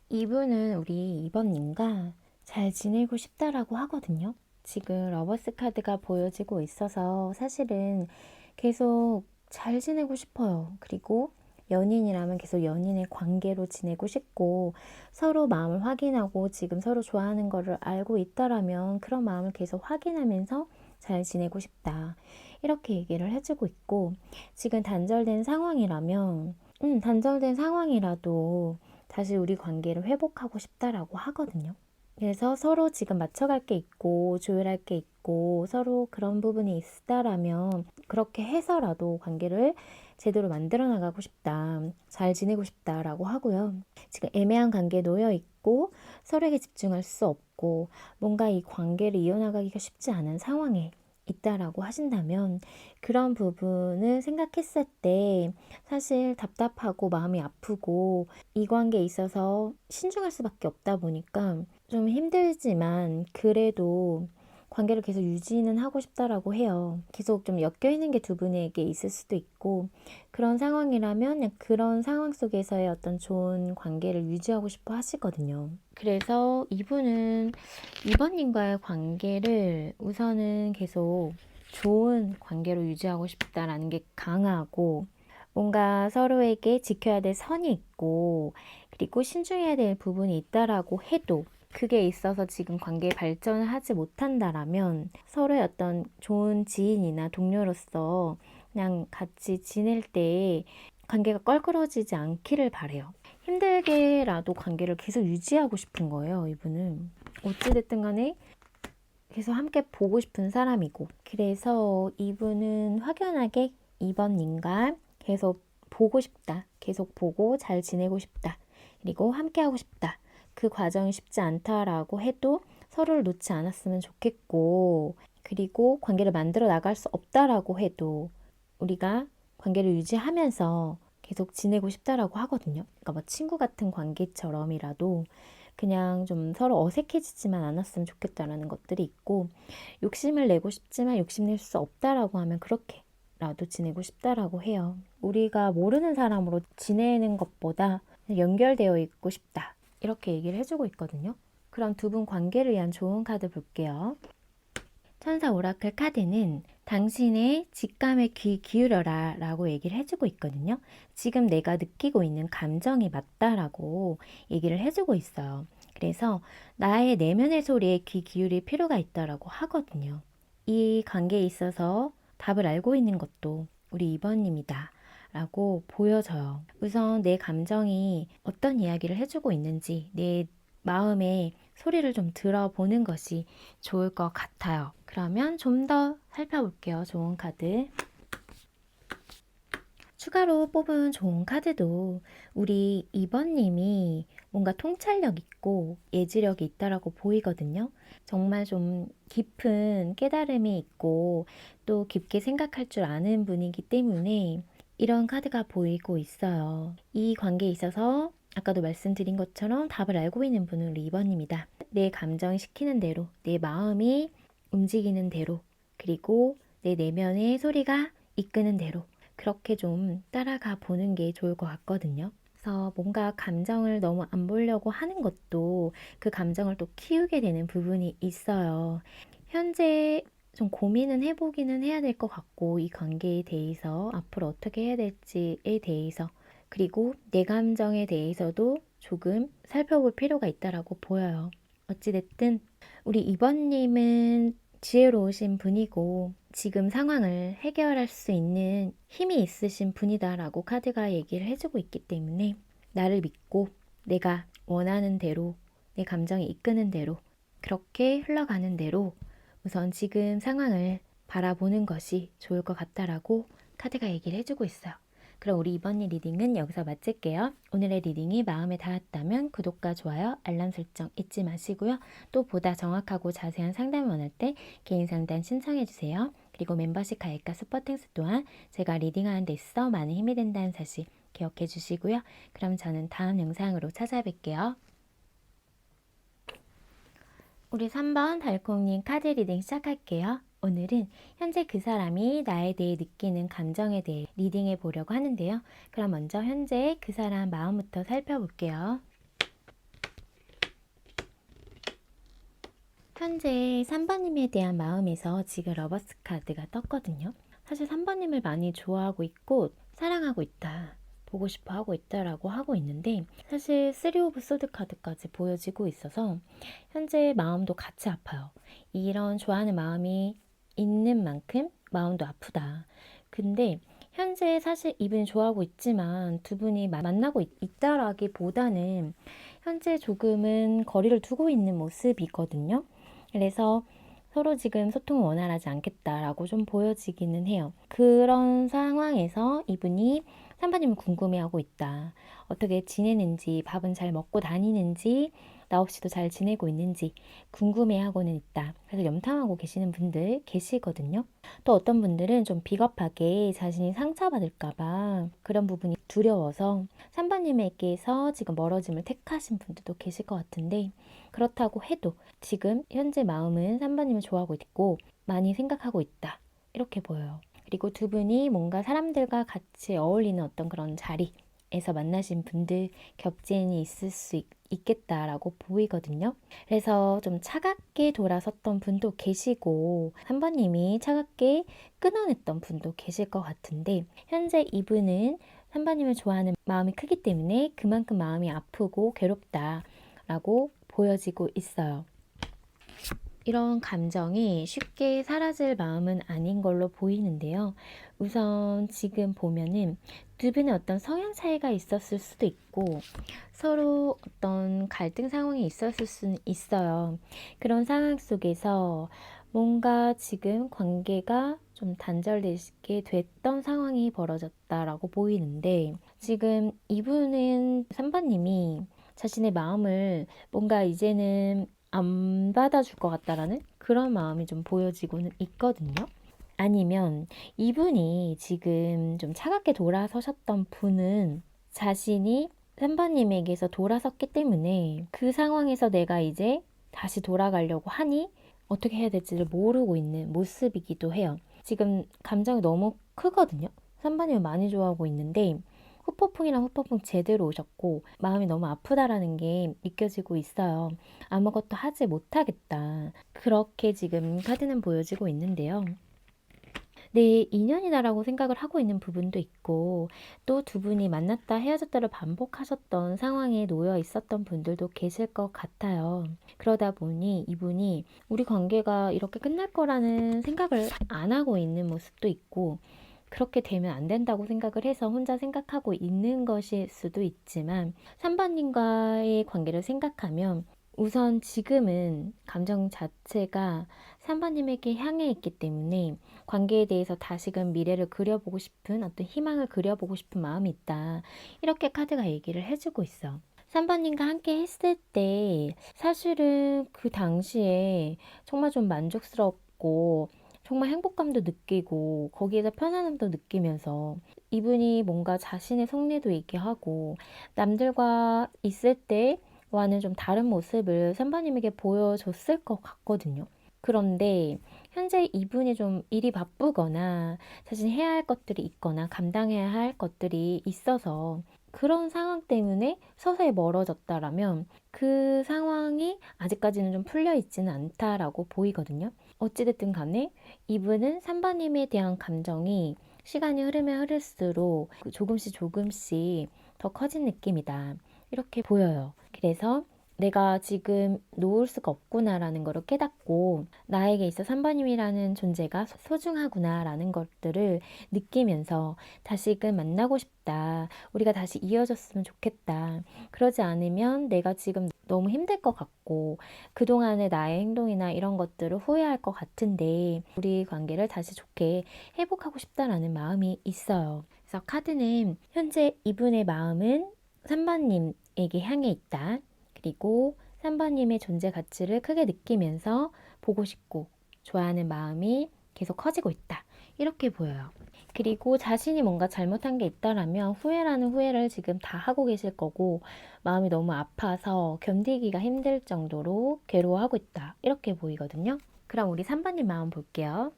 [SPEAKER 1] 이분은 우리 2번님과 잘 지내고 싶다라고 하거든요. 지금 러버스 카드가 보여지고 있어서 사실은 계속 잘 지내고 싶어요. 그리고 연인이라면 계속 연인의 관계로 지내고 싶고, 서로 마음을 확인하고 지금 서로 좋아하는 거를 알고 있다라면 그런 마음을 계속 확인하면서 잘 지내고 싶다, 이렇게 얘기를 해주고 있고, 지금 단절된 상황이라도 다시 우리 관계를 회복하고 싶다라고 하거든요. 그래서 서로 지금 맞춰갈 게 있고 조율할 게 있고 서로 그런 부분이 있다라면 그렇게 해서라도 관계를 제대로 만들어 나가고 싶다, 잘 지내고 싶다라고 하고요. 지금 애매한 관계에 놓여 있고 서로에게 집중할 수 없고 뭔가 이 관계를 이어나가기가 쉽지 않은 상황에 있다라고 하신다면, 그런 부분을 생각했을 때 사실 답답하고 마음이 아프고 이 관계에 있어서 신중할 수밖에 없다 보니까 좀 힘들지만 그래도 관계를 계속 유지는 하고 싶다라고 해요. 계속 좀 엮여있는 게 두 분에게 있을 수도 있고, 그런 상황이라면 그냥 그런 상황 속에서의 어떤 좋은 관계를 유지하고 싶어 하시거든요. 그래서 이분은 2번님과의 관계를 우선은 계속 좋은 관계로 유지하고 싶다라는 게 강하고, 뭔가 서로에게 지켜야 될 선이 있고 그리고 신중해야 될 부분이 있다라고 해도 그게 있어서 지금 관계에 발전을 하지 못한다라면 서로의 어떤 좋은 지인이나 동료로서 그냥 같이 지낼 때 관계가 껄끄러지지 않기를 바래요. 힘들게라도 관계를 계속 유지하고 싶은 거예요, 이분은. 어찌됐든 간에 계속 함께 보고 싶은 사람이고, 그래서 이분은 확연하게 2번님과 계속 보고 싶다, 계속 보고 잘 지내고 싶다, 그리고 함께 하고 싶다. 그 과정이 쉽지 않다라고 해도 서로를 놓지 않았으면 좋겠고, 그리고 관계를 만들어 나갈 수 없다라고 해도 우리가 관계를 유지하면서 계속 지내고 싶다라고 하거든요. 그러니까 뭐 친구 같은 관계처럼이라도 그냥 좀 서로 어색해지지만 않았으면 좋겠다라는 것들이 있고, 욕심을 내고 싶지만 욕심낼 수 없다라고 하면 그렇게라도 지내고 싶다라고 해요. 우리가 모르는 사람으로 지내는 것보다 연결되어 있고 싶다, 이렇게 얘기를 해주고 있거든요. 그럼 두 분 관계를 위한 좋은 카드 볼게요. 천사 오라클 카드는 당신의 직감에 귀 기울여라 라고 얘기를 해주고 있거든요. 지금 내가 느끼고 있는 감정이 맞다라고 얘기를 해주고 있어요. 그래서 나의 내면의 소리에 귀 기울일 필요가 있다라고 하거든요. 이 관계에 있어서 답을 알고 있는 것도 우리 2번님이다 라고 보여져요. 우선 내 감정이 어떤 이야기를 해주고 있는지 내 마음의 소리를 좀 들어보는 것이 좋을 것 같아요. 그러면 좀 더 살펴볼게요. 좋은 카드. 추가로 뽑은 좋은 카드도 우리 2번님이 뭔가 통찰력 있고 예지력이 있다라고 보이거든요. 정말 좀 깊은 깨달음이 있고 또 깊게 생각할 줄 아는 분이기 때문에 이런 카드가 보이고 있어요. 이 관계에 있어서 아까도 말씀드린 것처럼 답을 알고 있는 분은 우리 2번입니다. 내 감정이 시키는 대로, 내 마음이 움직이는 대로, 그리고 내 내면의 소리가 이끄는 대로 그렇게 좀 따라가 보는 게 좋을 것 같거든요. 그래서 뭔가 감정을 너무 안 보려고 하는 것도 그 감정을 또 키우게 되는 부분이 있어요. 현재 좀 고민은 해보기는 해야 될 것 같고, 이 관계에 대해서 앞으로 어떻게 해야 될지에 대해서, 그리고 내 감정에 대해서도 조금 살펴볼 필요가 있다라고 보여요. 어찌됐든 우리 2번님은 지혜로우신 분이고 지금 상황을 해결할 수 있는 힘이 있으신 분이다라고 카드가 얘기를 해주고 있기 때문에 나를 믿고 내가 원하는 대로 내 감정이 이끄는 대로 그렇게 흘러가는 대로 우선 지금 상황을 바라보는 것이 좋을 것 같다라고 카드가 얘기를 해주고 있어요. 그럼 우리 이번 리딩은 여기서 마칠게요. 오늘의 리딩이 마음에 닿았다면 구독과 좋아요, 알람 설정 잊지 마시고요. 또 보다 정확하고 자세한 상담을 원할 때 개인 상담 신청해주세요. 그리고 멤버십 가입과 스포팅스 또한 제가 리딩하는 데 있어 많은 힘이 된다는 사실 기억해 주시고요. 그럼 저는 다음 영상으로 찾아뵐게요. 우리 3번 달콩님 카드 리딩 시작할게요. 오늘은 현재 그 사람이 나에 대해 느끼는 감정에 대해 리딩해 보려고 하는데요. 그럼 먼저 현재 그 사람 마음부터 살펴볼게요. 현재 3번님에 대한 마음에서 지금 러버스 카드가 떴거든요. 사실 3번님을 많이 좋아하고 있고 사랑하고 있다. 보고 싶어 하고 있다라고 하고 있는데 사실 3 오브 소드 카드까지 보여지고 있어서 현재 마음도 같이 아파요. 이런 좋아하는 마음이 있는 만큼 마음도 아프다. 근데 현재 사실 이분이 좋아하고 있지만 두 분이 만나고 있다라기보다는 현재 조금은 거리를 두고 있는 모습이거든요. 그래서 서로 지금 소통을 원활하지 않겠다라고 좀 보여지기는 해요. 그런 상황에서 이분이 3번님을 궁금해하고 있다. 어떻게 지내는지, 밥은 잘 먹고 다니는지, 나 없이도 잘 지내고 있는지 궁금해하고는 있다. 그래서 염탐하고 계시는 분들 계시거든요. 또 어떤 분들은 좀 비겁하게 자신이 상처받을까봐 그런 부분이 두려워서 3번님에게서 지금 멀어짐을 택하신 분들도 계실 것 같은데 그렇다고 해도 지금 현재 마음은 3번님을 좋아하고 있고 많이 생각하고 있다. 이렇게 보여요. 그리고 두 분이 뭔가 사람들과 같이 어울리는 어떤 그런 자리에서 만나신 분들 겹진이 있을 수 있겠다라고 보이거든요. 그래서 좀 차갑게 돌아섰던 분도 계시고 3번님이 차갑게 끊어냈던 분도 계실 것 같은데 현재 이분은 3번님을 좋아하는 마음이 크기 때문에 그만큼 마음이 아프고 괴롭다라고 보여지고 있어요. 이런 감정이 쉽게 사라질 마음은 아닌 걸로 보이는데요. 우선 지금 보면은 두 분의 어떤 성향 차이가 있었을 수도 있고 서로 어떤 갈등 상황이 있었을 수는 있어요. 그런 상황 속에서 뭔가 지금 관계가 좀 단절되게 됐던 상황이 벌어졌다라고 보이는데 지금 이분은 3번님이 자신의 마음을 뭔가 이제는 안 받아줄 것 같다라는 그런 마음이 좀 보여지고는 있거든요. 아니면 이분이 지금 좀 차갑게 돌아서셨던 분은 자신이 3번님에게서 돌아섰기 때문에 그 상황에서 내가 이제 다시 돌아가려고 하니 어떻게 해야 될지를 모르고 있는 모습이기도 해요. 지금 감정이 너무 크거든요. 3번님을 많이 좋아하고 있는데 후폭풍이랑 후폭풍 제대로 오셨고 마음이 너무 아프다라는 게 느껴지고 있어요. 아무것도 하지 못하겠다. 그렇게 지금 카드는 보여지고 있는데요. 네, 인연이다라고 생각을 하고 있는 부분도 있고 또 두 분이 만났다 헤어졌다를 반복하셨던 상황에 놓여 있었던 분들도 계실 것 같아요. 그러다 보니 이분이 우리 관계가 이렇게 끝날 거라는 생각을 안 하고 있는 모습도 있고 그렇게 되면 안 된다고 생각을 해서 혼자 생각하고 있는 것일 수도 있지만 3번님과의 관계를 생각하면 우선 지금은 감정 자체가 3번님에게 향해 있기 때문에 관계에 대해서 다시금 미래를 그려보고 싶은 어떤 희망을 그려보고 싶은 마음이 있다. 이렇게 카드가 얘기를 해주고 있어. 3번님과 함께 했을 때 사실은 그 당시에 정말 좀 만족스럽고 정말 행복감도 느끼고 거기에서 편안함도 느끼면서 이분이 뭔가 자신의 속내도 얘기하고 남들과 있을 때와는 좀 다른 모습을 3번님에게 보여줬을 것 같거든요. 그런데 현재 이분이 좀 일이 바쁘거나 자신이 해야 할 것들이 있거나 감당해야 할 것들이 있어서 그런 상황 때문에 서서히 멀어졌다라면 그 상황이 아직까지는 좀 풀려 있지는 않다라고 보이거든요. 어찌됐든 간에 이분은 3번님에 대한 감정이 시간이 흐르면 흐를수록 조금씩 더 커진 느낌이다. 이렇게 보여요. 그래서 내가 지금 놓을 수가 없구나라는 거를 깨닫고 나에게 있어 3번님이라는 존재가 소중하구나라는 것들을 느끼면서 다시금 만나고 싶다. 우리가 다시 이어졌으면 좋겠다. 그러지 않으면 내가 지금 너무 힘들 것 같고 그동안의 나의 행동이나 이런 것들을 후회할 것 같은데 우리 관계를 다시 좋게 회복하고 싶다라는 마음이 있어요. 그래서 카드는 현재 이분의 마음은 3번님에게 향해 있다. 그리고 3번님의 존재 가치를 크게 느끼면서 보고 싶고 좋아하는 마음이 계속 커지고 있다. 이렇게 보여요. 그리고 자신이 뭔가 잘못한 게 있다라면 후회라는 후회를 지금 다 하고 계실 거고 마음이 너무 아파서 견디기가 힘들 정도로 괴로워하고 있다. 이렇게 보이거든요. 그럼 우리 3번님 마음 볼게요.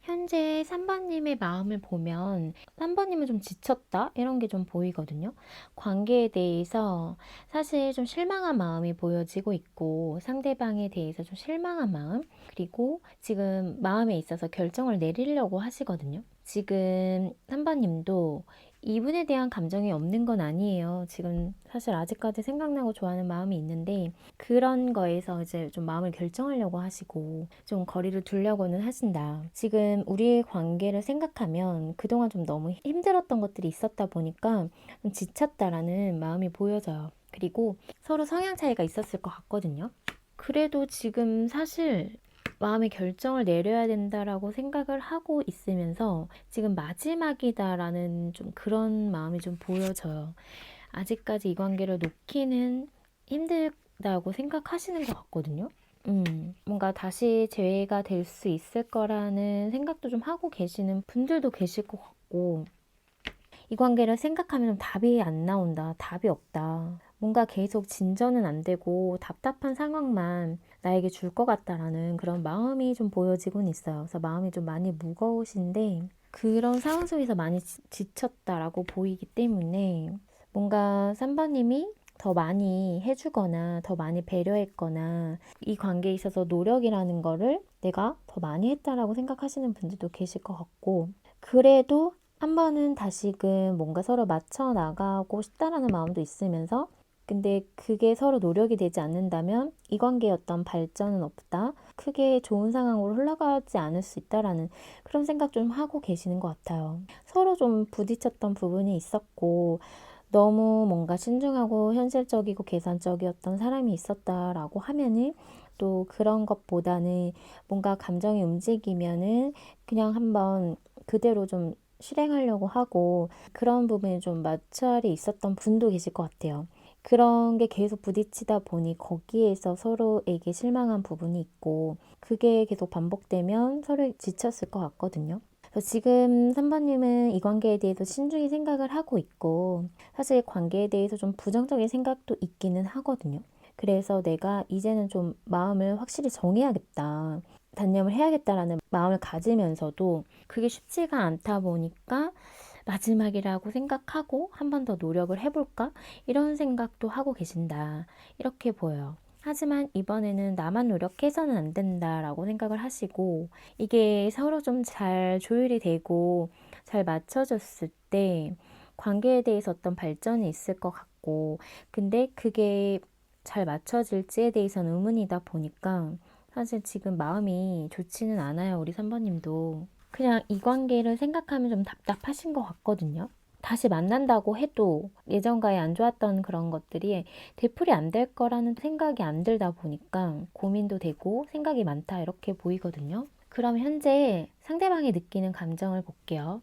[SPEAKER 1] 현재 3번님의 마음을 보면 3번님은 좀 지쳤다? 이런 게 좀 보이거든요. 관계에 대해서 사실 좀 실망한 마음이 보여지고 있고 상대방에 대해서 좀 실망한 마음 그리고 지금 마음에 있어서 결정을 내리려고 하시거든요. 지금 3번님도 이분에 대한 감정이 없는 건 아니에요. 지금 사실 아직까지 생각나고 좋아하는 마음이 있는데 그런 거에서 이제 좀 마음을 결정하려고 하시고 좀 거리를 두려고는 하신다. 지금 우리의 관계를 생각하면 그동안 좀 너무 힘들었던 것들이 있었다 보니까 좀 지쳤다라는 마음이 보여져요. 그리고 서로 성향 차이가 있었을 것 같거든요. 그래도 지금 사실 마음의 결정을 내려야 된다라고 생각을 하고 있으면서 지금 마지막이다라는 좀 그런 마음이 좀 보여져요. 아직까지 이 관계를 놓기는 힘들다고 생각하시는 것 같거든요. 뭔가 다시 재회가 될 수 있을 거라는 생각도 좀 하고 계시는 분들도 계실 것 같고, 이 관계를 생각하면 답이 안 나온다, 답이 없다. 뭔가 계속 진전은 안 되고 답답한 상황만 나에게 줄 것 같다라는 그런 마음이 좀 보여지곤 있어요. 그래서 마음이 좀 많이 무거우신데, 그런 상황 속에서 많이 지쳤다라고 보이기 때문에 뭔가 3번님이 더 많이 해주거나 더 많이 배려했거나 이 관계에 있어서 노력이라는 거를 내가 더 많이 했다라고 생각하시는 분들도 계실 것 같고 그래도 한 번은 다시금 뭔가 서로 맞춰 나가고 싶다라는 마음도 있으면서 근데 그게 서로 노력이 되지 않는다면 이 관계의 어떤 발전은 없다. 크게 좋은 상황으로 흘러가지 않을 수 있다라는 그런 생각 좀 하고 계시는 것 같아요. 서로 좀 부딪혔던 부분이 있었고 너무 뭔가 신중하고 현실적이고 계산적이었던 사람이 있었다라고 하면은 또 그런 것보다는 뭔가 감정이 움직이면은 그냥 한번 그대로 좀 실행하려고 하고 그런 부분이 좀 마찰이 있었던 분도 계실 것 같아요. 그런 게 계속 부딪히다 보니 거기에서 서로에게 실망한 부분이 있고 그게 계속 반복되면 서로 지쳤을 것 같거든요. 그래서 지금 3번님은 이 관계에 대해서 신중히 생각을 하고 있고 사실 관계에 대해서 좀 부정적인 생각도 있기는 하거든요. 그래서 내가 이제는 좀 마음을 확실히 정해야겠다. 단념을 해야겠다라는 마음을 가지면서도 그게 쉽지가 않다 보니까 마지막이라고 생각하고 한 번 더 노력을 해볼까? 이런 생각도 하고 계신다. 이렇게 보여요. 하지만 이번에는 나만 노력해서는 안 된다라고 생각을 하시고 이게 서로 좀 잘 조율이 되고 잘 맞춰졌을 때 관계에 대해서 어떤 발전이 있을 것 같고 근데 그게 잘 맞춰질지에 대해서는 의문이다 보니까 사실 지금 마음이 좋지는 않아요. 우리 3번님도. 그냥 이 관계를 생각하면 좀 답답하신 것 같거든요. 다시 만난다고 해도 예전과의 안 좋았던 그런 것들이 되풀이 안 될 거라는 생각이 안 들다 보니까 고민도 되고 생각이 많다 이렇게 보이거든요. 그럼 현재 상대방이 느끼는 감정을 볼게요.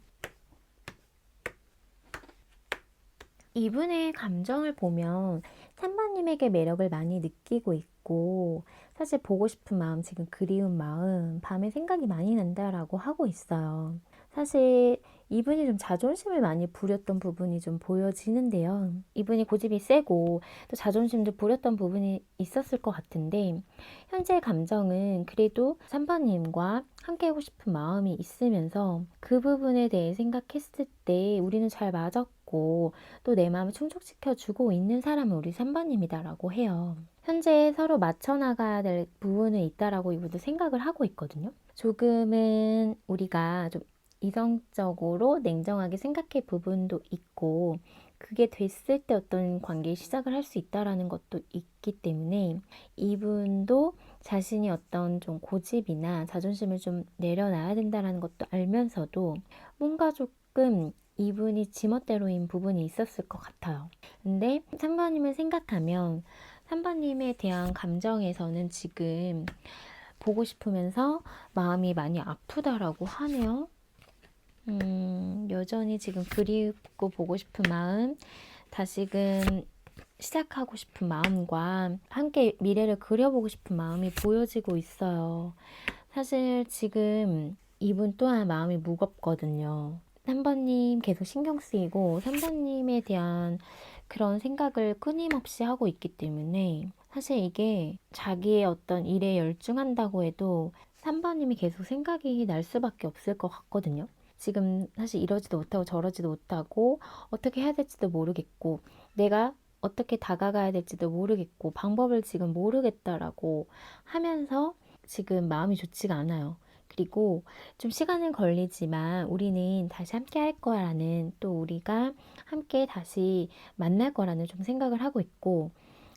[SPEAKER 1] 이분의 감정을 보면 3번님에게 매력을 많이 느끼고 있고 사실 보고 싶은 마음, 지금 그리운 마음, 밤에 생각이 많이 난다라고 하고 있어요. 사실 이분이 좀 자존심을 많이 부렸던 부분이 좀 보여지는데요. 이분이 고집이 세고 또 자존심도 부렸던 부분이 있었을 것 같은데 현재 감정은 그래도 3번님과 함께하고 싶은 마음이 있으면서 그 부분에 대해 생각했을 때 우리는 잘 맞았고 또 내 마음을 충족시켜주고 있는 사람은 우리 3번님이다라고 해요. 현재 서로 맞춰 나가야 될 부분은 있다라고 이분도 생각을 하고 있거든요. 조금은 우리가 좀 이성적으로 냉정하게 생각할 부분도 있고 그게 됐을 때 어떤 관계 시작을 할 수 있다라는 것도 있기 때문에 이분도 자신이 어떤 좀 고집이나 자존심을 좀 내려놔야 된다라는 것도 알면서도 뭔가 조금 이분이 지멋대로인 부분이 있었을 것 같아요. 근데 3번님을 생각하면 3번님에 대한 감정에서는 지금 보고 싶으면서 마음이 많이 아프다라고 하네요. 여전히 지금 그리고 보고 싶은 마음, 다시금 시작하고 싶은 마음과 함께 미래를 그려보고 싶은 마음이 보여지고 있어요. 사실 지금 이분 또한 마음이 무겁거든요. 3번님 계속 신경 쓰이고 3번님에 대한 그런 생각을 끊임없이 하고 있기 때문에 사실 이게 자기의 어떤 일에 열중한다고 해도 3번님이 계속 생각이 날 수밖에 없을 것 같거든요. 지금 사실 이러지도 못하고 저러지도 못하고 어떻게 해야 될지도 모르겠고 내가 어떻게 다가가야 될지도 모르겠고 방법을 지금 모르겠다라고 하면서 지금 마음이 좋지가 않아요. 그리고 좀 시간은 걸리지만 우리는 다시 함께 할 거라는 또 우리가 함께 다시 만날 거라는 좀 생각을 하고 있고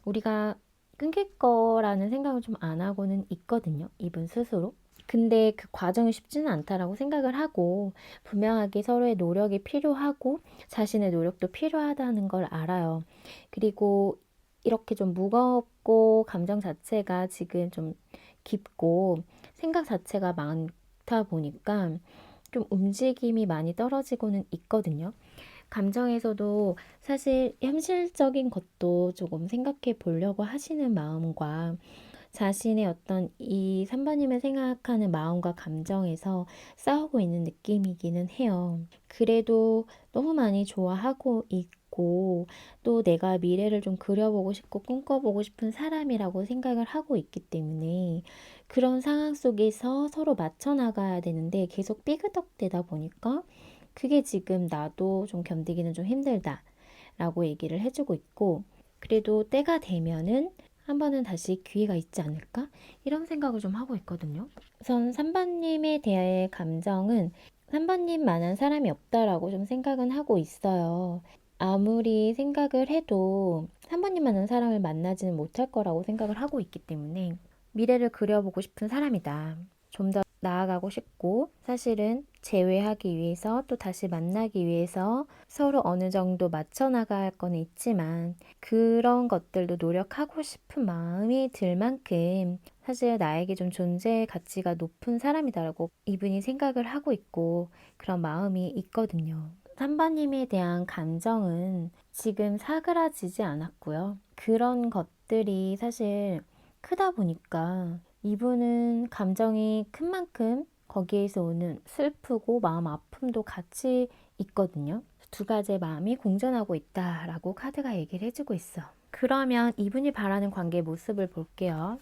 [SPEAKER 1] 우리가 끊길 거라는 생각을 좀 안 하고는 있거든요. 이분 스스로. 근데 그 과정이 쉽지는 않다라고 생각을 하고 분명하게 서로의 노력이 필요하고 자신의 노력도 필요하다는 걸 알아요. 그리고 이렇게 좀 무겁고 감정 자체가 지금 좀 깊고 생각 자체가 많다 보니까 좀 움직임이 많이 떨어지고는 있거든요. 감정에서도 사실 현실적인 것도 조금 생각해 보려고 하시는 마음과 자신의 어떤 이 3번님을 생각하는 마음과 감정에서 싸우고 있는 느낌이기는 해요. 그래도 너무 많이 좋아하고 있고 또 내가 미래를 좀 그려보고 싶고 꿈꿔보고 싶은 사람이라고 생각을 하고 있기 때문에 그런 상황 속에서 서로 맞춰 나가야 되는데 계속 삐그덕대다 보니까 그게 지금 나도 좀 견디기는 좀 힘들다 라고 얘기를 해주고 있고 그래도 때가 되면은 한 번은 다시 기회가 있지 않을까? 이런 생각을 좀 하고 있거든요. 우선 3번님에 대해 감정은 3번님만한 사람이 없다라고 좀 생각은 하고 있어요. 아무리 생각을 해도 3번님만한 사람을 만나지는 못할 거라고 생각을 하고 있기 때문에 미래를 그려보고 싶은 사람이다. 좀 더 나아가고 싶고 사실은 재회하기 위해서 또 다시 만나기 위해서 서로 어느 정도 맞춰 나갈 거는 있지만 그런 것들도 노력하고 싶은 마음이 들 만큼 사실 나에게 좀 존재 가치가 높은 사람이다라고 이분이 생각을 하고 있고 그런 마음이 있거든요. 3번님에 대한 감정은 지금 사그라지지 않았고요. 그런 것들이 사실 크다 보니까 이분은 감정이 큰 만큼 거기에서 오는 슬프고 마음 아픔도 같이 있거든요. 두 가지의 마음이 공존하고 있다라고 카드가 얘기를 해주고 있어. 그러면 이분이 바라는 관계의 모습을 볼게요.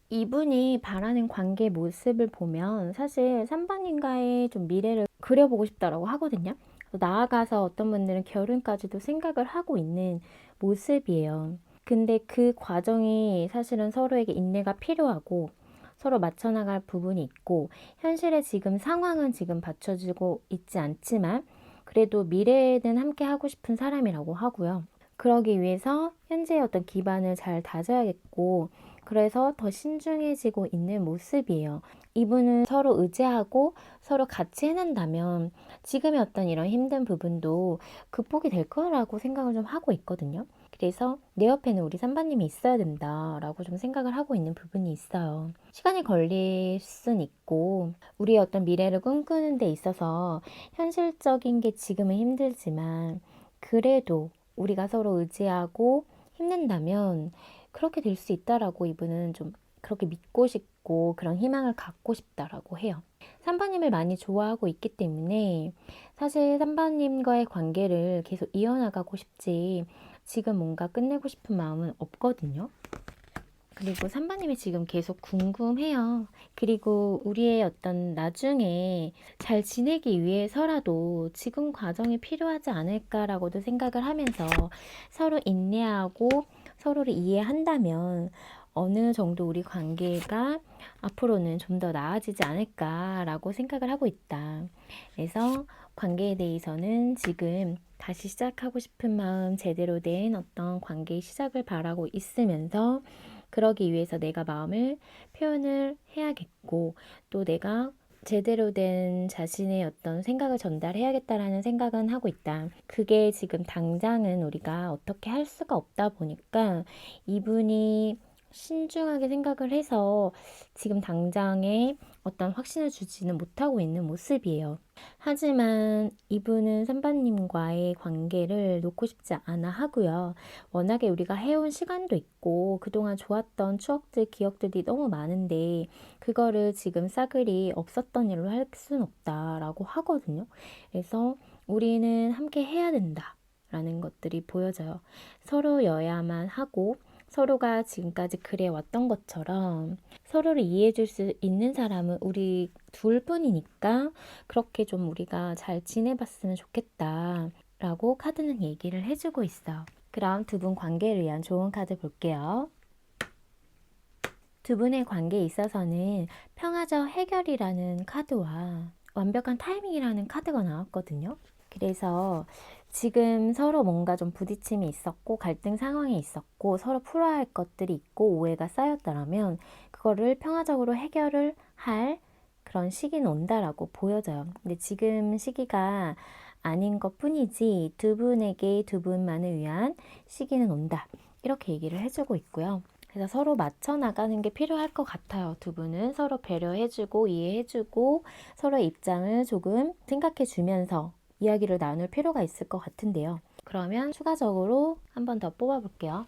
[SPEAKER 1] 이분이 바라는 관계의 모습을 보면 사실 3번인가의 좀 미래를 그려보고 싶다라고 하거든요. 나아가서 어떤 분들은 결혼까지도 생각을 하고 있는 모습이에요. 근데 그 과정이 사실은 서로에게 인내가 필요하고 서로 맞춰 나갈 부분이 있고 현실의 지금 상황은 지금 받쳐주고 있지 않지만 그래도 미래에는 함께 하고 싶은 사람이라고 하고요. 그러기 위해서 현재의 어떤 기반을 잘 다져야겠고 그래서 더 신중해지고 있는 모습이에요. 이분은 서로 의지하고 서로 같이 해낸다면 지금의 어떤 이런 힘든 부분도 극복이 될 거라고 생각을 좀 하고 있거든요. 그래서 내 옆에는 우리 3번님이 있어야 된다라고 좀 생각을 하고 있는 부분이 있어요. 시간이 걸릴 순 있고 우리의 어떤 미래를 꿈꾸는 데 있어서 현실적인 게 지금은 힘들지만 그래도 우리가 서로 의지하고 힘낸다면 그렇게 될 수 있다라고 이분은 좀 그렇게 믿고 싶고 그런 희망을 갖고 싶다라고 해요. 3번님을 많이 좋아하고 있기 때문에 사실 3번님과의 관계를 계속 이어나가고 싶지 지금 뭔가 끝내고 싶은 마음은 없거든요. 그리고 3번님이 지금 계속 궁금해요. 그리고 우리의 어떤 나중에 잘 지내기 위해서라도 지금 과정이 필요하지 않을까라고도 생각을 하면서 서로 인내하고 서로를 이해한다면 어느 정도 우리 관계가 앞으로는 좀 더 나아지지 않을까라고 생각을 하고 있다. 그래서 관계에 대해서는 지금 다시 시작하고 싶은 마음, 제대로 된 어떤 관계의 시작을 바라고 있으면서 그러기 위해서 내가 마음을 표현을 해야겠고 또 내가 제대로 된 자신의 어떤 생각을 전달해야겠다라는 생각은 하고 있다. 그게 지금 당장은 우리가 어떻게 할 수가 없다 보니까 이분이 신중하게 생각을 해서 지금 당장에 어떤 확신을 주지는 못하고 있는 모습이에요. 하지만 이분은 선반님과의 관계를 놓고 싶지 않아 하고요. 워낙에 우리가 해온 시간도 있고 그동안 좋았던 추억들, 기억들이 너무 많은데 그거를 지금 싸그리 없었던 일로 할 수는 없다라고 하거든요. 그래서 우리는 함께 해야 된다라는 것들이 보여져요. 서로여야만 하고 서로가 지금까지 그래 왔던 것처럼 서로를 이해해 줄 수 있는 사람은 우리 둘뿐이니까 그렇게 좀 우리가 잘 지내봤으면 좋겠다라고 카드는 얘기를 해주고 있어. 그럼 두 분 관계를 위한 좋은 카드 볼게요. 두 분의 관계에 있어서는 평화적 해결이라는 카드와 완벽한 타이밍이라는 카드가 나왔거든요. 그래서 지금 서로 뭔가 좀 부딪힘이 있었고 갈등 상황이 있었고 서로 풀어야 할 것들이 있고 오해가 쌓였더라면 그거를 평화적으로 해결을 할 그런 시기는 온다라고 보여져요. 근데 지금 시기가 아닌 것 뿐이지 두 분에게 두 분만을 위한 시기는 온다. 이렇게 얘기를 해주고 있고요. 그래서 서로 맞춰 나가는 게 필요할 것 같아요. 두 분은 서로 배려해주고 이해해주고 서로의 입장을 조금 생각해주면서 이야기를 나눌 필요가 있을 것 같은데요. 그러면 추가적으로 한 번 더 뽑아볼게요.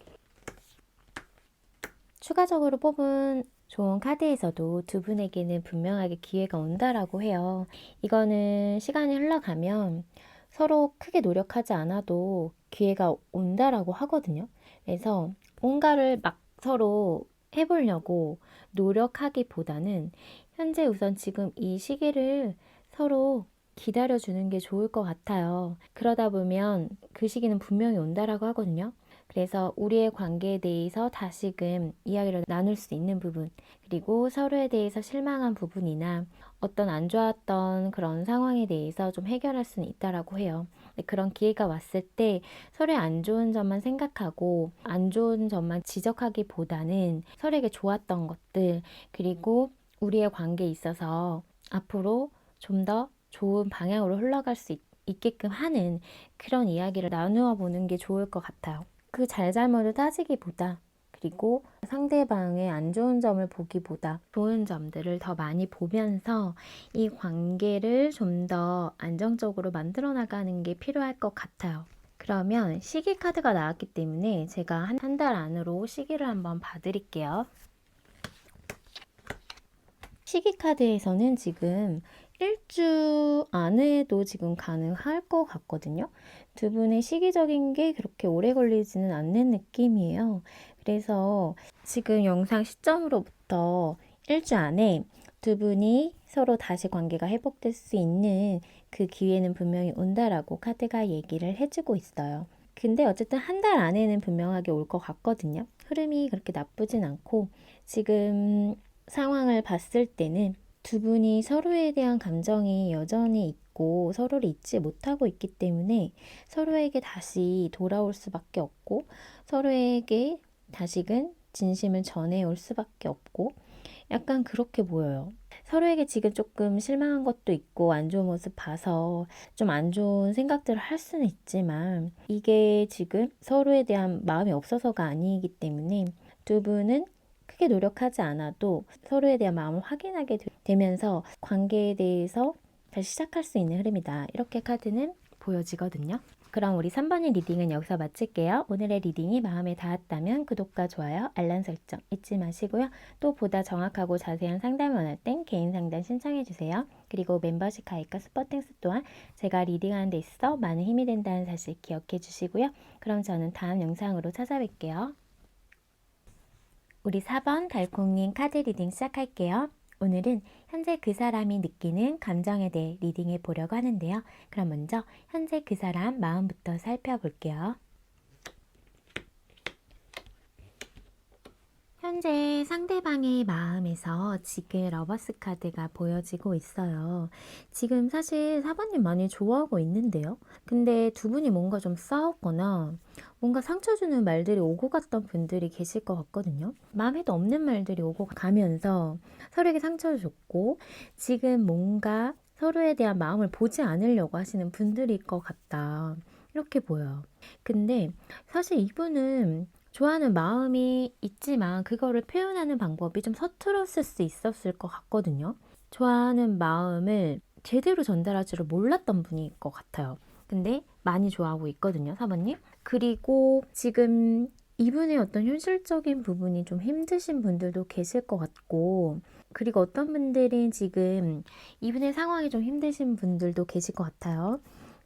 [SPEAKER 1] 추가적으로 뽑은 좋은 카드에서도 두 분에게는 분명하게 기회가 온다라고 해요. 이거는 시간이 흘러가면 서로 크게 노력하지 않아도 기회가 온다라고 하거든요. 그래서 뭔가를 막 서로 해보려고 노력하기보다는 현재 우선 지금 이 시기를 서로 기다려주는 게 좋을 것 같아요. 그러다 보면 그 시기는 분명히 온다라고 하거든요. 그래서 우리의 관계에 대해서 다시금 이야기를 나눌 수 있는 부분, 그리고 서로에 대해서 실망한 부분이나 어떤 안 좋았던 그런 상황에 대해서 좀 해결할 수는 있다라고 해요. 그런 기회가 왔을 때 서로의 안 좋은 점만 생각하고 안 좋은 점만 지적하기보다는 서로에게 좋았던 것들, 그리고 우리의 관계에 있어서 앞으로 좀 더 좋은 방향으로 흘러갈 수 있게끔 하는 그런 이야기를 나누어 보는 게 좋을 것 같아요. 그 잘잘못을 따지기보다 그리고 상대방의 안 좋은 점을 보기보다 좋은 점들을 더 많이 보면서 이 관계를 좀 더 안정적으로 만들어 나가는 게 필요할 것 같아요. 그러면 시기 카드가 나왔기 때문에 제가 한 달 안으로 시기를 한번 봐드릴게요. 시기 카드에서는 지금 일주 안에도 지금 가능할 것 같거든요. 두 분의 시기적인 게 그렇게 오래 걸리지는 않는 느낌이에요. 그래서 지금 영상 시점으로부터 일주 안에 두 분이 서로 다시 관계가 회복될 수 있는 그 기회는 분명히 온다라고 카드가 얘기를 해주고 있어요. 근데 어쨌든 한 달 안에는 분명하게 올 것 같거든요. 흐름이 그렇게 나쁘진 않고 지금 상황을 봤을 때는 두 분이 서로에 대한 감정이 여전히 있고 서로를 잊지 못하고 있기 때문에 서로에게 다시 돌아올 수밖에 없고 서로에게 다시금 진심을 전해올 수밖에 없고 약간 그렇게 보여요. 서로에게 지금 조금 실망한 것도 있고 안 좋은 모습 봐서 좀 안 좋은 생각들을 할 수는 있지만 이게 지금 서로에 대한 마음이 없어서가 아니기 때문에 두 분은 크게 노력하지 않아도 서로에 대한 마음을 확인하게 되면서 관계에 대해서 다시 시작할 수 있는 흐름이다. 이렇게 카드는 보여지거든요. 그럼 우리 3번의 리딩은 여기서 마칠게요. 오늘의 리딩이 마음에 닿았다면 구독과 좋아요, 알람 설정 잊지 마시고요. 또 보다 정확하고 자세한 상담을 원할 땐 개인 상담 신청해주세요. 그리고 멤버십 가입과 스포땡스 또한 제가 리딩하는 데 있어 많은 힘이 된다는 사실 기억해 주시고요. 그럼 저는 다음 영상으로 찾아뵐게요. 우리 4번 달콩님 카드 리딩 시작할게요. 오늘은 현재 그 사람이 느끼는 감정에 대해 리딩해 보려고 하는데요. 그럼 먼저 현재 그 사람 마음부터 살펴볼게요. 현재 상대방의 마음에서 지금 러버스 카드가 보여지고 있어요. 지금 사실 4번님 많이 좋아하고 있는데요. 근데 두 분이 뭔가 좀 싸웠거나 뭔가 상처 주는 말들이 오고 갔던 분들이 계실 것 같거든요. 마음에도 없는 말들이 오고 가면서 서로에게 상처를 줬고 지금 뭔가 서로에 대한 마음을 보지 않으려고 하시는 분들일 것 같다. 이렇게 보여요. 근데 사실 이분은 좋아하는 마음이 있지만 그거를 표현하는 방법이 좀 서툴었을 수 있었을 것 같거든요. 좋아하는 마음을 제대로 전달하지를 몰랐던 분일 것 같아요. 근데 많이 좋아하고 있거든요, 4번님. 그리고 지금 이분의 어떤 현실적인 부분이 좀 힘드신 분들도 계실 것 같고, 그리고 어떤 분들은 지금 이분의 상황이 좀 힘드신 분들도 계실 것 같아요.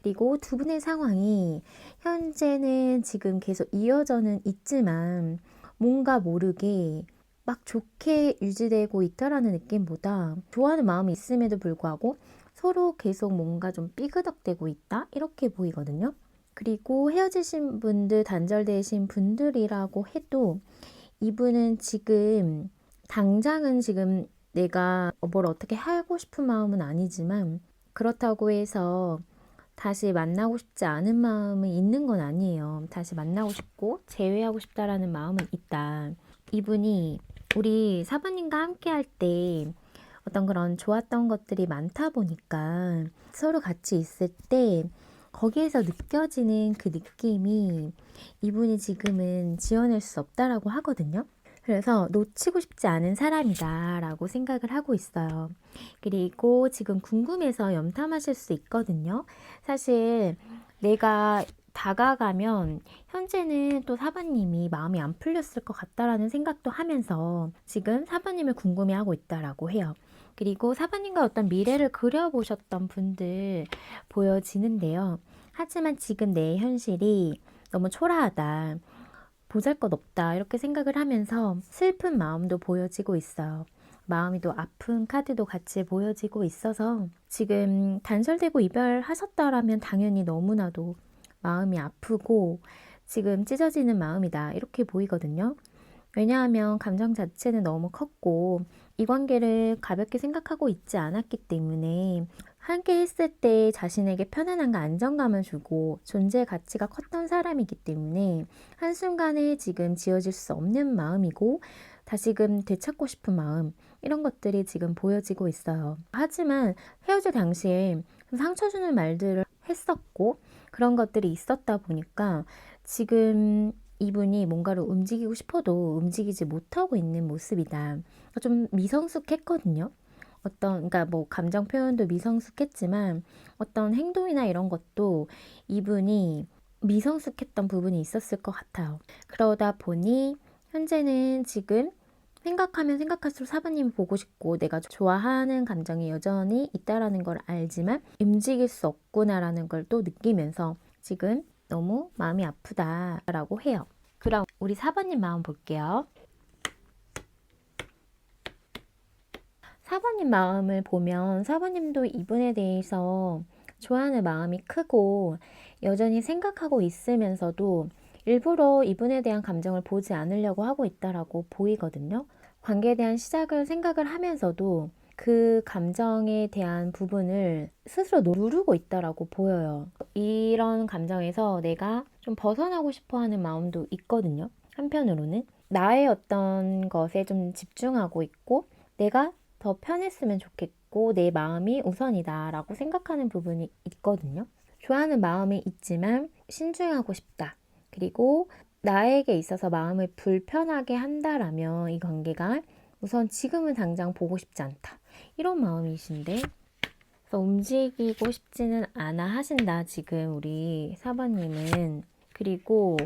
[SPEAKER 1] 그리고 두 분의 상황이 현재는 지금 계속 이어져는 있지만 뭔가 모르게 막 좋게 유지되고 있다라는 느낌보다 좋아하는 마음이 있음에도 불구하고 서로 계속 뭔가 좀 삐그덕대고 있다? 이렇게 보이거든요. 그리고 헤어지신 분들, 단절되신 분들이라고 해도 이분은 지금 당장은 지금 내가 뭘 어떻게 하고 싶은 마음은 아니지만 그렇다고 해서 다시 만나고 싶지 않은 마음이 있는 건 아니에요. 다시 만나고 싶고 재회하고 싶다라는 마음은 있다. 이분이 우리 사부님과 함께 할 때 어떤 그런 좋았던 것들이 많다 보니까 서로 같이 있을 때 거기에서 느껴지는 그 느낌이 이분이 지금은 지어낼 수 없다라고 하거든요. 그래서 놓치고 싶지 않은 사람이다 라고 생각을 하고 있어요. 그리고 지금 궁금해서 염탐하실 수 있거든요. 사실 내가 다가가면 현재는 또 사부님이 마음이 안 풀렸을 것 같다라는 생각도 하면서 지금 사부님을 궁금해하고 있다라고 해요. 그리고 사부님과 어떤 미래를 그려보셨던 분들 보여지는데요. 하지만 지금 내 현실이 너무 초라하다. 보잘것없다 이렇게 생각을 하면서 슬픈 마음도 보여지고 있어요. 마음이 또 아픈 카드도 같이 보여지고 있어서 지금 단절되고 이별하셨다라면 당연히 너무나도 마음이 아프고 지금 찢어지는 마음이다 이렇게 보이거든요. 왜냐하면 감정 자체는 너무 컸고 이 관계를 가볍게 생각하고 있지 않았기 때문에 함께 했을 때 자신에게 편안함과 안정감을 주고 존재 가치가 컸던 사람이기 때문에 한순간에 지금 지어질 수 없는 마음이고 다시금 되찾고 싶은 마음 이런 것들이 지금 보여지고 있어요. 하지만 헤어질 당시에 상처 주는 말들을 했었고 그런 것들이 있었다 보니까 지금 이분이 뭔가를 움직이고 싶어도 움직이지 못하고 있는 모습이다. 좀 미성숙했거든요. 그러니까 뭐 감정 표현도 미성숙했지만 어떤 행동이나 이런 것도 이분이 미성숙했던 부분이 있었을 것 같아요. 그러다 보니 현재는 지금 생각하면 생각할수록 사부님을 보고 싶고 내가 좋아하는 감정이 여전히 있다라는 걸 알지만 움직일 수 없구나라는 걸 또 느끼면서 지금 너무 마음이 아프다라고 해요. 그럼 우리 4번님 마음 볼게요. 4번님 마음을 보면 4번님도 이분에 대해서 좋아하는 마음이 크고 여전히 생각하고 있으면서도 일부러 이분에 대한 감정을 보지 않으려고 하고 있다라고 보이거든요. 관계에 대한 시작을 생각을 하면서도 그 감정에 대한 부분을 스스로 누르고 있다라고 보여요. 이런 감정에서 내가 좀 벗어나고 싶어 하는 마음도 있거든요. 한편으로는 나의 어떤 것에 좀 집중하고 있고 내가 더 편했으면 좋겠고 내 마음이 우선이다 라고 생각하는 부분이 있거든요. 좋아하는 마음이 있지만 신중하고 싶다. 그리고 나에게 있어서 마음을 불편하게 한다라면 이 관계가 우선 지금은 당장 보고 싶지 않다. 이런 마음이신데 그래서 움직이고 싶지는 않아 하신다. 지금 우리 4번님은. 그리고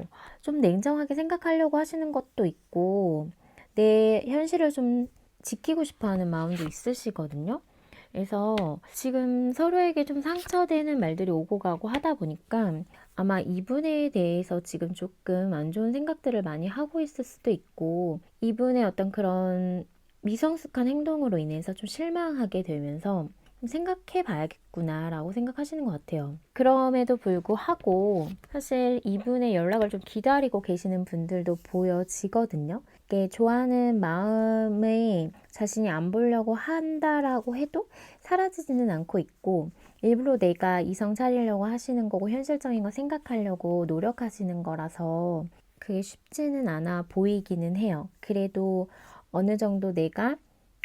[SPEAKER 1] 좀 냉정하게 생각하려고 하시는 것도 있고 내 현실을 좀 지키고 싶어 하는 마음도 있으시거든요. 그래서 지금 서로에게 좀 상처되는 말들이 오고 가고 하다 보니까 아마 이분에 대해서 지금 조금 안 좋은 생각들을 많이 하고 있을 수도 있고 이분의 어떤 그런 미성숙한 행동으로 인해서 좀 실망하게 되면서 생각해 봐야겠구나라고 생각하시는 것 같아요. 그럼에도 불구하고 사실 이분의 연락을 좀 기다리고 계시는 분들도 보여지거든요. 이게 좋아하는 마음에 자신이 안 보려고 한다라고 해도 사라지지는 않고 있고, 일부러 내가 이성 차리려고 하시는 거고 현실적인 거 생각하려고 노력하시는 거라서 그게 쉽지는 않아 보이기는 해요. 그래도 어느 정도 내가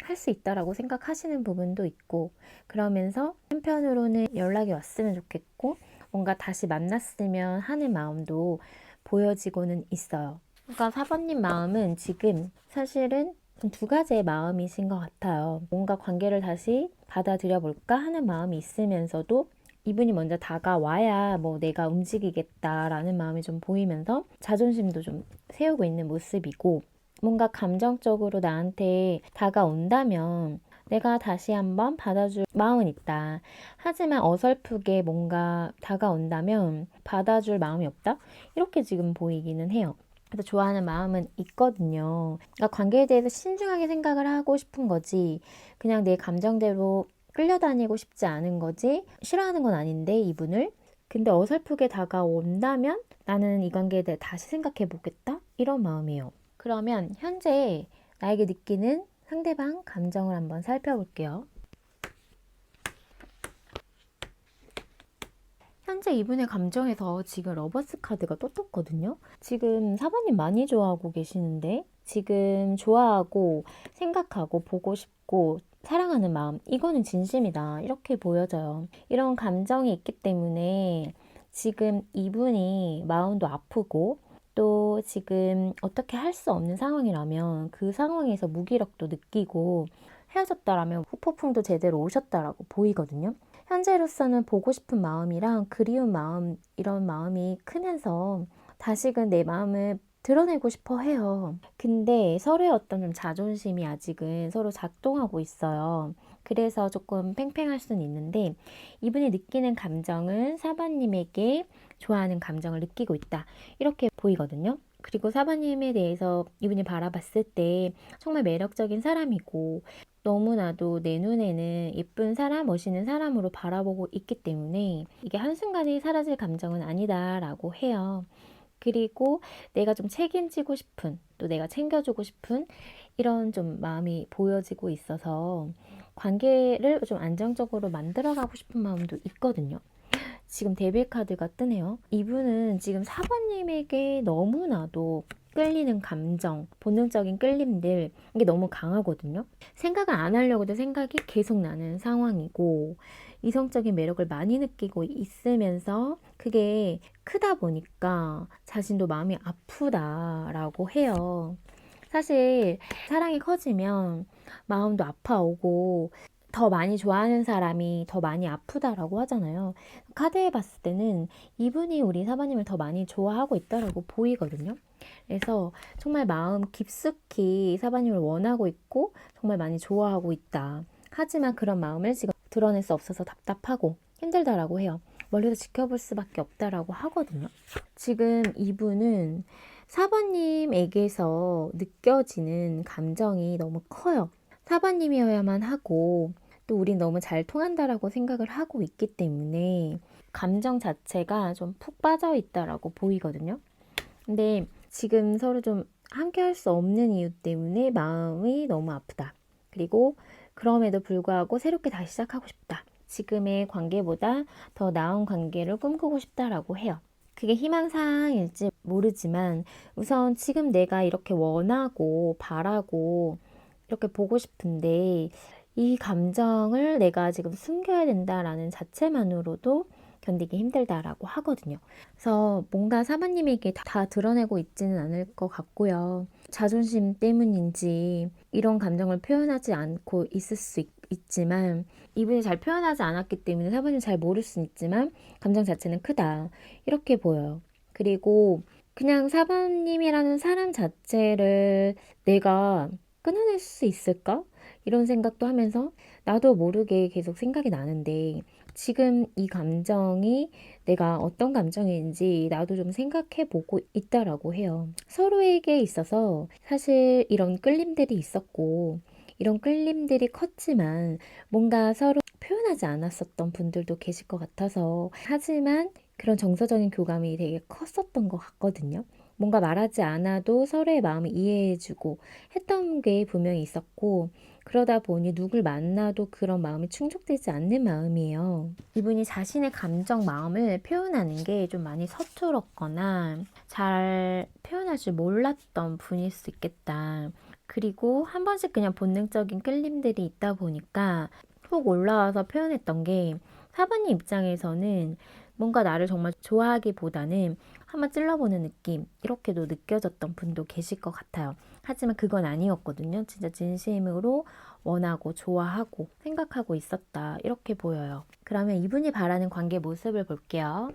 [SPEAKER 1] 할 수 있다라고 생각하시는 부분도 있고, 그러면서 한편으로는 연락이 왔으면 좋겠고 뭔가 다시 만났으면 하는 마음도 보여지고는 있어요. 그러니까 4번님 마음은 지금 사실은 두 가지의 마음이신 것 같아요. 뭔가 관계를 다시 받아들여 볼까 하는 마음이 있으면서도 이분이 먼저 다가와야 뭐 내가 움직이겠다라는 마음이 좀 보이면서 자존심도 좀 세우고 있는 모습이고, 뭔가 감정적으로 나한테 다가온다면 내가 다시 한번 받아줄 마음은 있다. 하지만 어설프게 뭔가 다가온다면 받아줄 마음이 없다? 이렇게 지금 보이기는 해요. 그래서 좋아하는 마음은 있거든요. 그러니까 관계에 대해서 신중하게 생각을 하고 싶은 거지, 그냥 내 감정대로 끌려다니고 싶지 않은 거지, 싫어하는 건 아닌데 이분을. 근데 어설프게 다가온다면 나는 이 관계에 대해 다시 생각해 보겠다? 이런 마음이에요. 그러면 현재 나에게 느끼는 상대방 감정을 한번 살펴볼게요. 현재 이분의 감정에서 지금 러버스 카드가 또 떴거든요. 지금 4번님 많이 좋아하고 계시는데, 지금 좋아하고 생각하고 보고 싶고 사랑하는 마음, 이거는 진심이다, 이렇게 보여져요. 이런 감정이 있기 때문에 지금 이분이 마음도 아프고 또 지금 어떻게 할 수 없는 상황이라면 그 상황에서 무기력도 느끼고, 헤어졌다라면 후폭풍도 제대로 오셨다라고 보이거든요. 현재로서는 보고 싶은 마음이랑 그리운 마음, 이런 마음이 크면서 다시금 내 마음을 드러내고 싶어 해요. 근데 서로의 어떤 좀 자존심이 아직은 서로 작동하고 있어요. 그래서 조금 팽팽할 수는 있는데, 이분이 느끼는 감정은 사바님에게 좋아하는 감정을 느끼고 있다, 이렇게 보이거든요. 그리고 사바님에 대해서 이분이 바라봤을 때 정말 매력적인 사람이고, 너무나도 내 눈에는 예쁜 사람, 멋있는 사람으로 바라보고 있기 때문에 이게 한순간에 사라질 감정은 아니다라고 해요. 그리고 내가 좀 책임지고 싶은, 또 내가 챙겨주고 싶은 이런 좀 마음이 보여지고 있어서 관계를 좀 안정적으로 만들어가고 싶은 마음도 있거든요. 지금 데빌 카드가 뜨네요. 이분은 지금 4번님에게 너무나도 끌리는 감정, 본능적인 끌림들, 이게 너무 강하거든요. 생각을 안 하려고도 생각이 계속 나는 상황이고, 이성적인 매력을 많이 느끼고 있으면서 그게 크다 보니까 자신도 마음이 아프다라고 해요. 사실 사랑이 커지면 마음도 아파오고 더 많이 좋아하는 사람이 더 많이 아프다라고 하잖아요. 카드에 봤을 때는 이분이 우리 사바님을 더 많이 좋아하고 있다라고 보이거든요. 그래서 정말 마음 깊숙이 사바님을 원하고 있고 정말 많이 좋아하고 있다. 하지만 그런 마음을 지금 드러낼 수 없어서 답답하고 힘들다라고 해요. 멀리서 지켜볼 수밖에 없다라고 하거든요. 지금 이분은 4번님에게서 느껴지는 감정이 너무 커요. 4번님이어야만 하고 또 우린 너무 잘 통한다라고 생각을 하고 있기 때문에 감정 자체가 좀 푹 빠져 있다라고 보이거든요. 근데 지금 서로 좀 함께 할 수 없는 이유 때문에 마음이 너무 아프다. 그리고 그럼에도 불구하고 새롭게 다시 시작하고 싶다. 지금의 관계보다 더 나은 관계를 꿈꾸고 싶다라고 해요. 그게 희망사항일지 모르지만 우선 지금 내가 이렇게 원하고 바라고 이렇게 보고 싶은데 이 감정을 내가 지금 숨겨야 된다라는 자체만으로도 견디기 힘들다라고 하거든요. 그래서 뭔가 사모님에게 다 드러내고 있지는 않을 것 같고요. 자존심 때문인지 이런 감정을 표현하지 않고 있을 수 있지만 이분이 잘 표현하지 않았기 때문에 사모님 잘 모를 수는 있지만 감정 자체는 크다, 이렇게 보여요. 그리고 그냥 사모님이라는 사람 자체를 내가 끊어낼 수 있을까? 이런 생각도 하면서 나도 모르게 계속 생각이 나는데 지금 이 감정이 내가 어떤 감정인지 나도 좀 생각해 보고 있다라고 해요. 서로에게 있어서 사실 이런 끌림들이 있었고 이런 끌림들이 컸지만 뭔가 서로 표현하지 않았었던 분들도 계실 것 같아서 하지만 그런 정서적인 교감이 되게 컸었던 것 같거든요. 뭔가 말하지 않아도 서로의 마음을 이해해주고 했던 게 분명히 있었고 그러다 보니 누굴 만나도 그런 마음이 충족되지 않는 마음이에요. 이분이 자신의 감정, 마음을 표현하는 게 좀 많이 서툴었거나 잘 표현할 줄 몰랐던 분일 수 있겠다. 그리고 한 번씩 그냥 본능적인 끌림들이 있다 보니까 훅 올라와서 표현했던 게 4번님 입장에서는 뭔가 나를 정말 좋아하기보다는 한번 찔러보는 느낌 이렇게도 느껴졌던 분도 계실 것 같아요. 하지만 그건 아니었거든요. 진짜 진심으로 원하고 좋아하고 생각하고 있었다 이렇게 보여요. 그러면 이분이 바라는 관계 모습을 볼게요.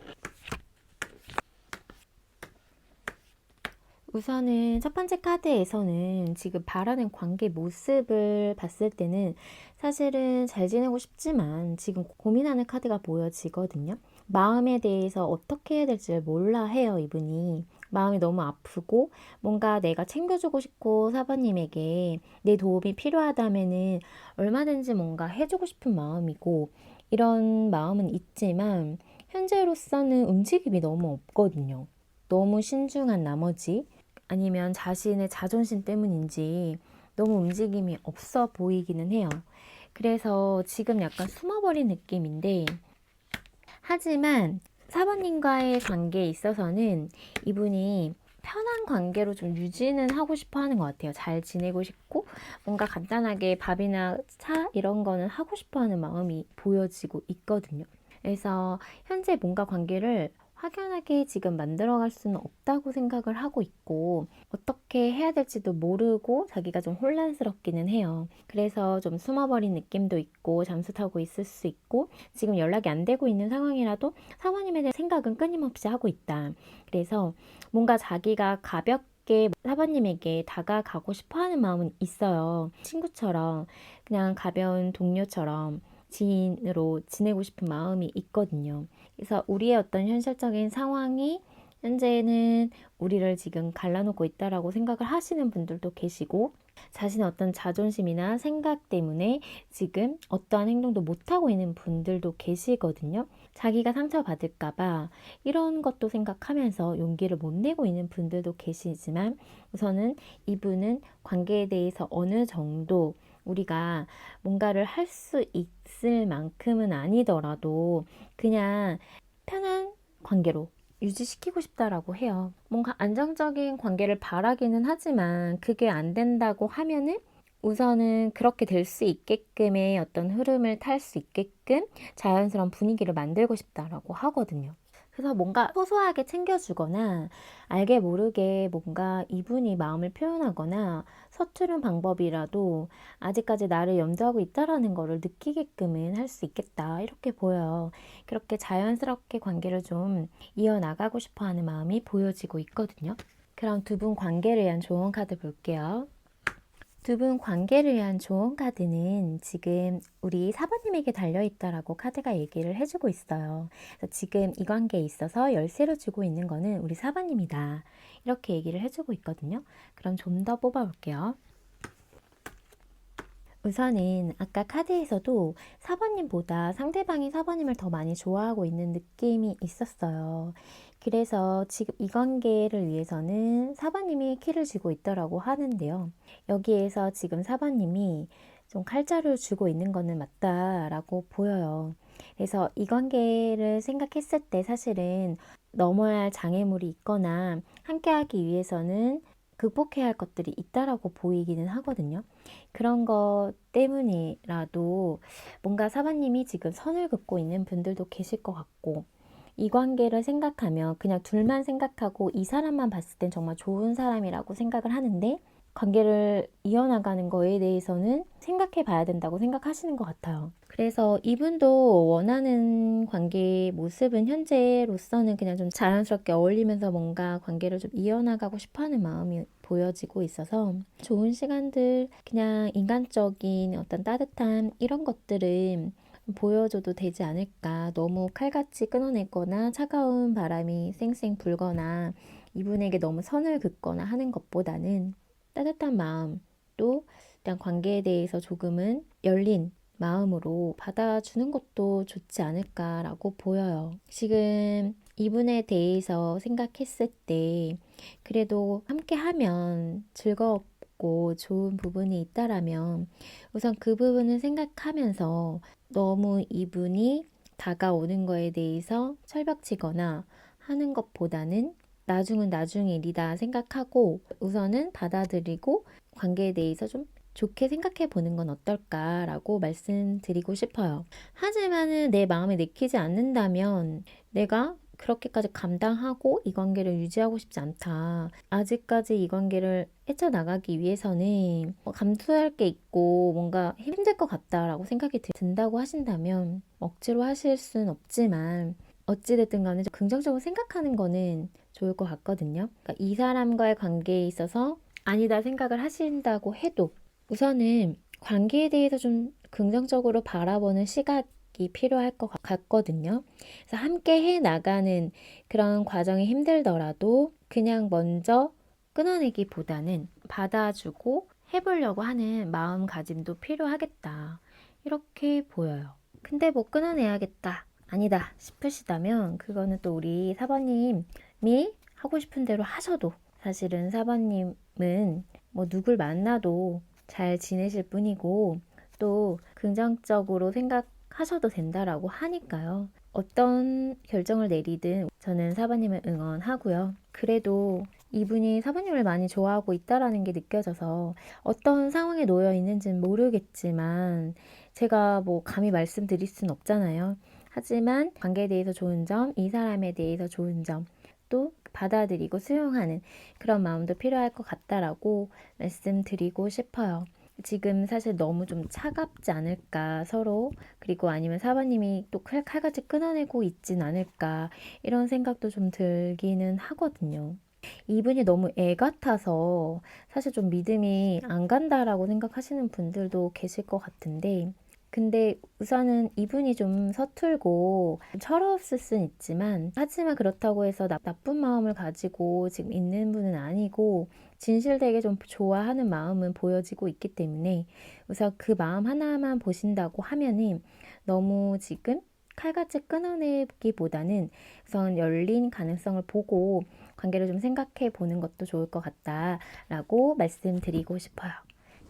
[SPEAKER 1] 우선은 첫 번째 카드에서는 지금 바라는 관계 모습을 봤을 때는 사실은 잘 지내고 싶지만 지금 고민하는 카드가 보여지거든요. 마음에 대해서 어떻게 해야 될지 몰라 해요, 이분이. 마음이 너무 아프고 뭔가 내가 챙겨주고 싶고 사부님에게 내 도움이 필요하다면은 얼마든지 뭔가 해주고 싶은 마음이고 이런 마음은 있지만 현재로서는 움직임이 너무 없거든요. 너무 신중한 나머지 아니면 자신의 자존심 때문인지 너무 움직임이 없어 보이기는 해요. 그래서 지금 약간 숨어버린 느낌인데 하지만 사부님과의 관계에 있어서는 이분이 편한 관계로 좀 유지는 하고 싶어 하는 것 같아요. 잘 지내고 싶고 뭔가 간단하게 밥이나 차 이런 거는 하고 싶어 하는 마음이 보여지고 있거든요. 그래서 현재 뭔가 관계를 확연하게 지금 만들어갈 수는 없다고 생각을 하고 있고 어떻게 해야 될지도 모르고 자기가 좀 혼란스럽기는 해요. 그래서 좀 숨어버린 느낌도 있고 잠수 타고 있을 수 있고 지금 연락이 안 되고 있는 상황이라도 사모님에 대한 생각은 끊임없이 하고 있다. 그래서 뭔가 자기가 가볍게 사부님에게 다가가고 싶어 하는 마음은 있어요. 친구처럼 그냥 가벼운 동료처럼 지인으로 지내고 싶은 마음이 있거든요. 그래서 우리의 어떤 현실적인 상황이 현재는 우리를 지금 갈라놓고 있다라고 생각을 하시는 분들도 계시고 자신의 어떤 자존심이나 생각 때문에 지금 어떠한 행동도 못하고 있는 분들도 계시거든요. 자기가 상처받을까봐 이런 것도 생각하면서 용기를 못 내고 있는 분들도 계시지만 우선은 이분은 관계에 대해서 어느 정도 우리가 뭔가를 할 수 있을 만큼은 아니더라도 그냥 편한 관계로 유지시키고 싶다라고 해요. 뭔가 안정적인 관계를 바라기는 하지만 그게 안 된다고 하면은 우선은 그렇게 될 수 있게끔의 어떤 흐름을 탈 수 있게끔 자연스러운 분위기를 만들고 싶다라고 하거든요. 그래서 뭔가 소소하게 챙겨주거나 알게 모르게 뭔가 이분이 마음을 표현하거나 서투른 방법이라도 아직까지 나를 염두하고 있다라는 거를 느끼게끔은 할 수 있겠다 이렇게 보여요. 그렇게 자연스럽게 관계를 좀 이어나가고 싶어 하는 마음이 보여지고 있거든요. 그럼 두 분 관계를 위한 조언 카드 볼게요. 두 분 관계를 위한 조언 카드는 지금 우리 사부님에게 달려있다라고 카드가 얘기를 해주고 있어요. 그래서 지금 이 관계에 있어서 열쇠를 주고 있는 거는 우리 사부님이다. 이렇게 얘기를 해주고 있거든요. 그럼 좀 더 뽑아볼게요. 우선은 아까 카드에서도 사부님보다 상대방이 사부님을 더 많이 좋아하고 있는 느낌이 있었어요. 그래서 지금 이 관계를 위해서는 사부님이 키를 쥐고 있더라고 하는데요. 여기에서 지금 사부님이 좀 칼자루를 쥐고 있는 거는 맞다라고 보여요. 그래서 이 관계를 생각했을 때 사실은 넘어야 할 장애물이 있거나 함께하기 위해서는 극복해야 할 것들이 있다라고 보이기는 하거든요. 그런 것 때문이라도 뭔가 사부님이 지금 선을 긋고 있는 분들도 계실 것 같고 이 관계를 생각하면 그냥 둘만 생각하고 이 사람만 봤을 땐 정말 좋은 사람이라고 생각을 하는데 관계를 이어나가는 거에 대해서는 생각해 봐야 된다고 생각하시는 것 같아요. 그래서 이분도 원하는 관계 모습은 현재로서는 그냥 좀 자연스럽게 어울리면서 뭔가 관계를 좀 이어나가고 싶어 하는 마음이 보여지고 있어서 좋은 시간들, 그냥 인간적인 어떤 따뜻함 이런 것들은 보여줘도 되지 않을까. 너무 칼같이 끊어내거나 차가운 바람이 쌩쌩 불거나 이분에게 너무 선을 긋거나 하는 것보다는 따뜻한 마음 또 일단 관계에 대해서 조금은 열린 마음으로 받아주는 것도 좋지 않을까라고 보여요. 지금 이분에 대해서 생각했을 때 그래도 함께 하면 즐겁고 좋은 부분이 있다라면 우선 그 부분을 생각하면서 너무 이분이 다가오는 거에 대해서 철벽치거나 하는 것보다는 나중은 나중 일이다 생각하고 우선은 받아들이고 관계에 대해서 좀 좋게 생각해 보는 건 어떨까라고 말씀드리고 싶어요. 하지만은 내 마음에 내키지 않는다면 내가 그렇게까지 감당하고 이 관계를 유지하고 싶지 않다. 아직까지 이 관계를 헤쳐나가기 위해서는 감수할 게 있고 뭔가 힘들 것 같다라고 생각이 든다고 하신다면 억지로 하실 수는 없지만 어찌됐든 간에 좀 긍정적으로 생각하는 거는 좋을 것 같거든요. 그러니까 이 사람과의 관계에 있어서 아니다 생각을 하신다고 해도 우선은 관계에 대해서 좀 긍정적으로 바라보는 시각이 필요할 것 같거든요. 그래서 함께 해 나가는 그런 과정이 힘들더라도 그냥 먼저 끊어내기보다는 받아주고 해보려고 하는 마음가짐도 필요하겠다. 이렇게 보여요. 근데 뭐 끊어내야겠다. 아니다 싶으시다면 그거는 또 우리 사번님이 하고 싶은 대로 하셔도 사실은 사번님은 뭐 누굴 만나도 잘 지내실 뿐이고 또 긍정적으로 생각하셔도 된다라고 하니까요. 어떤 결정을 내리든 저는 사번님을 응원하고요. 그래도 이분이 사번님을 많이 좋아하고 있다라는 게 느껴져서 어떤 상황에 놓여 있는지는 모르겠지만 제가 뭐 감히 말씀드릴 순 없잖아요. 하지만 관계에 대해서 좋은 점, 이 사람에 대해서 좋은 점, 또 받아들이고 수용하는 그런 마음도 필요할 것 같다라고 말씀드리고 싶어요. 지금 사실 너무 좀 차갑지 않을까 서로 그리고 아니면 사바님이 또 칼같이 끊어내고 있진 않을까 이런 생각도 좀 들기는 하거든요. 이분이 너무 애 같아서 사실 좀 믿음이 안 간다라고 생각하시는 분들도 계실 것 같은데 근데 우선은 이분이 좀 서툴고 철없을 순 있지만 하지만 그렇다고 해서 나쁜 마음을 가지고 지금 있는 분은 아니고 진실되게 좀 좋아하는 마음은 보여지고 있기 때문에 우선 그 마음 하나만 보신다고 하면은 너무 지금 칼같이 끊어내기보다는 우선 열린 가능성을 보고 관계를 좀 생각해 보는 것도 좋을 것 같다라고 말씀드리고 싶어요.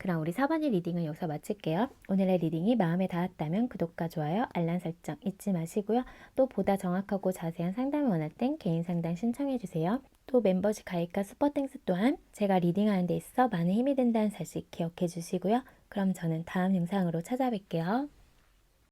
[SPEAKER 1] 그럼 우리 4번의 리딩을 여기서 마칠게요. 오늘의 리딩이 마음에 닿았다면 구독과 좋아요, 알람 설정 잊지 마시고요. 또 보다 정확하고 자세한 상담을 원할 땐 개인 상담 신청해 주세요. 또 멤버십 가입과 슈퍼땡스 또한 제가 리딩하는 데 있어 많은 힘이 된다는 사실 기억해 주시고요. 그럼 저는 다음 영상으로 찾아뵐게요.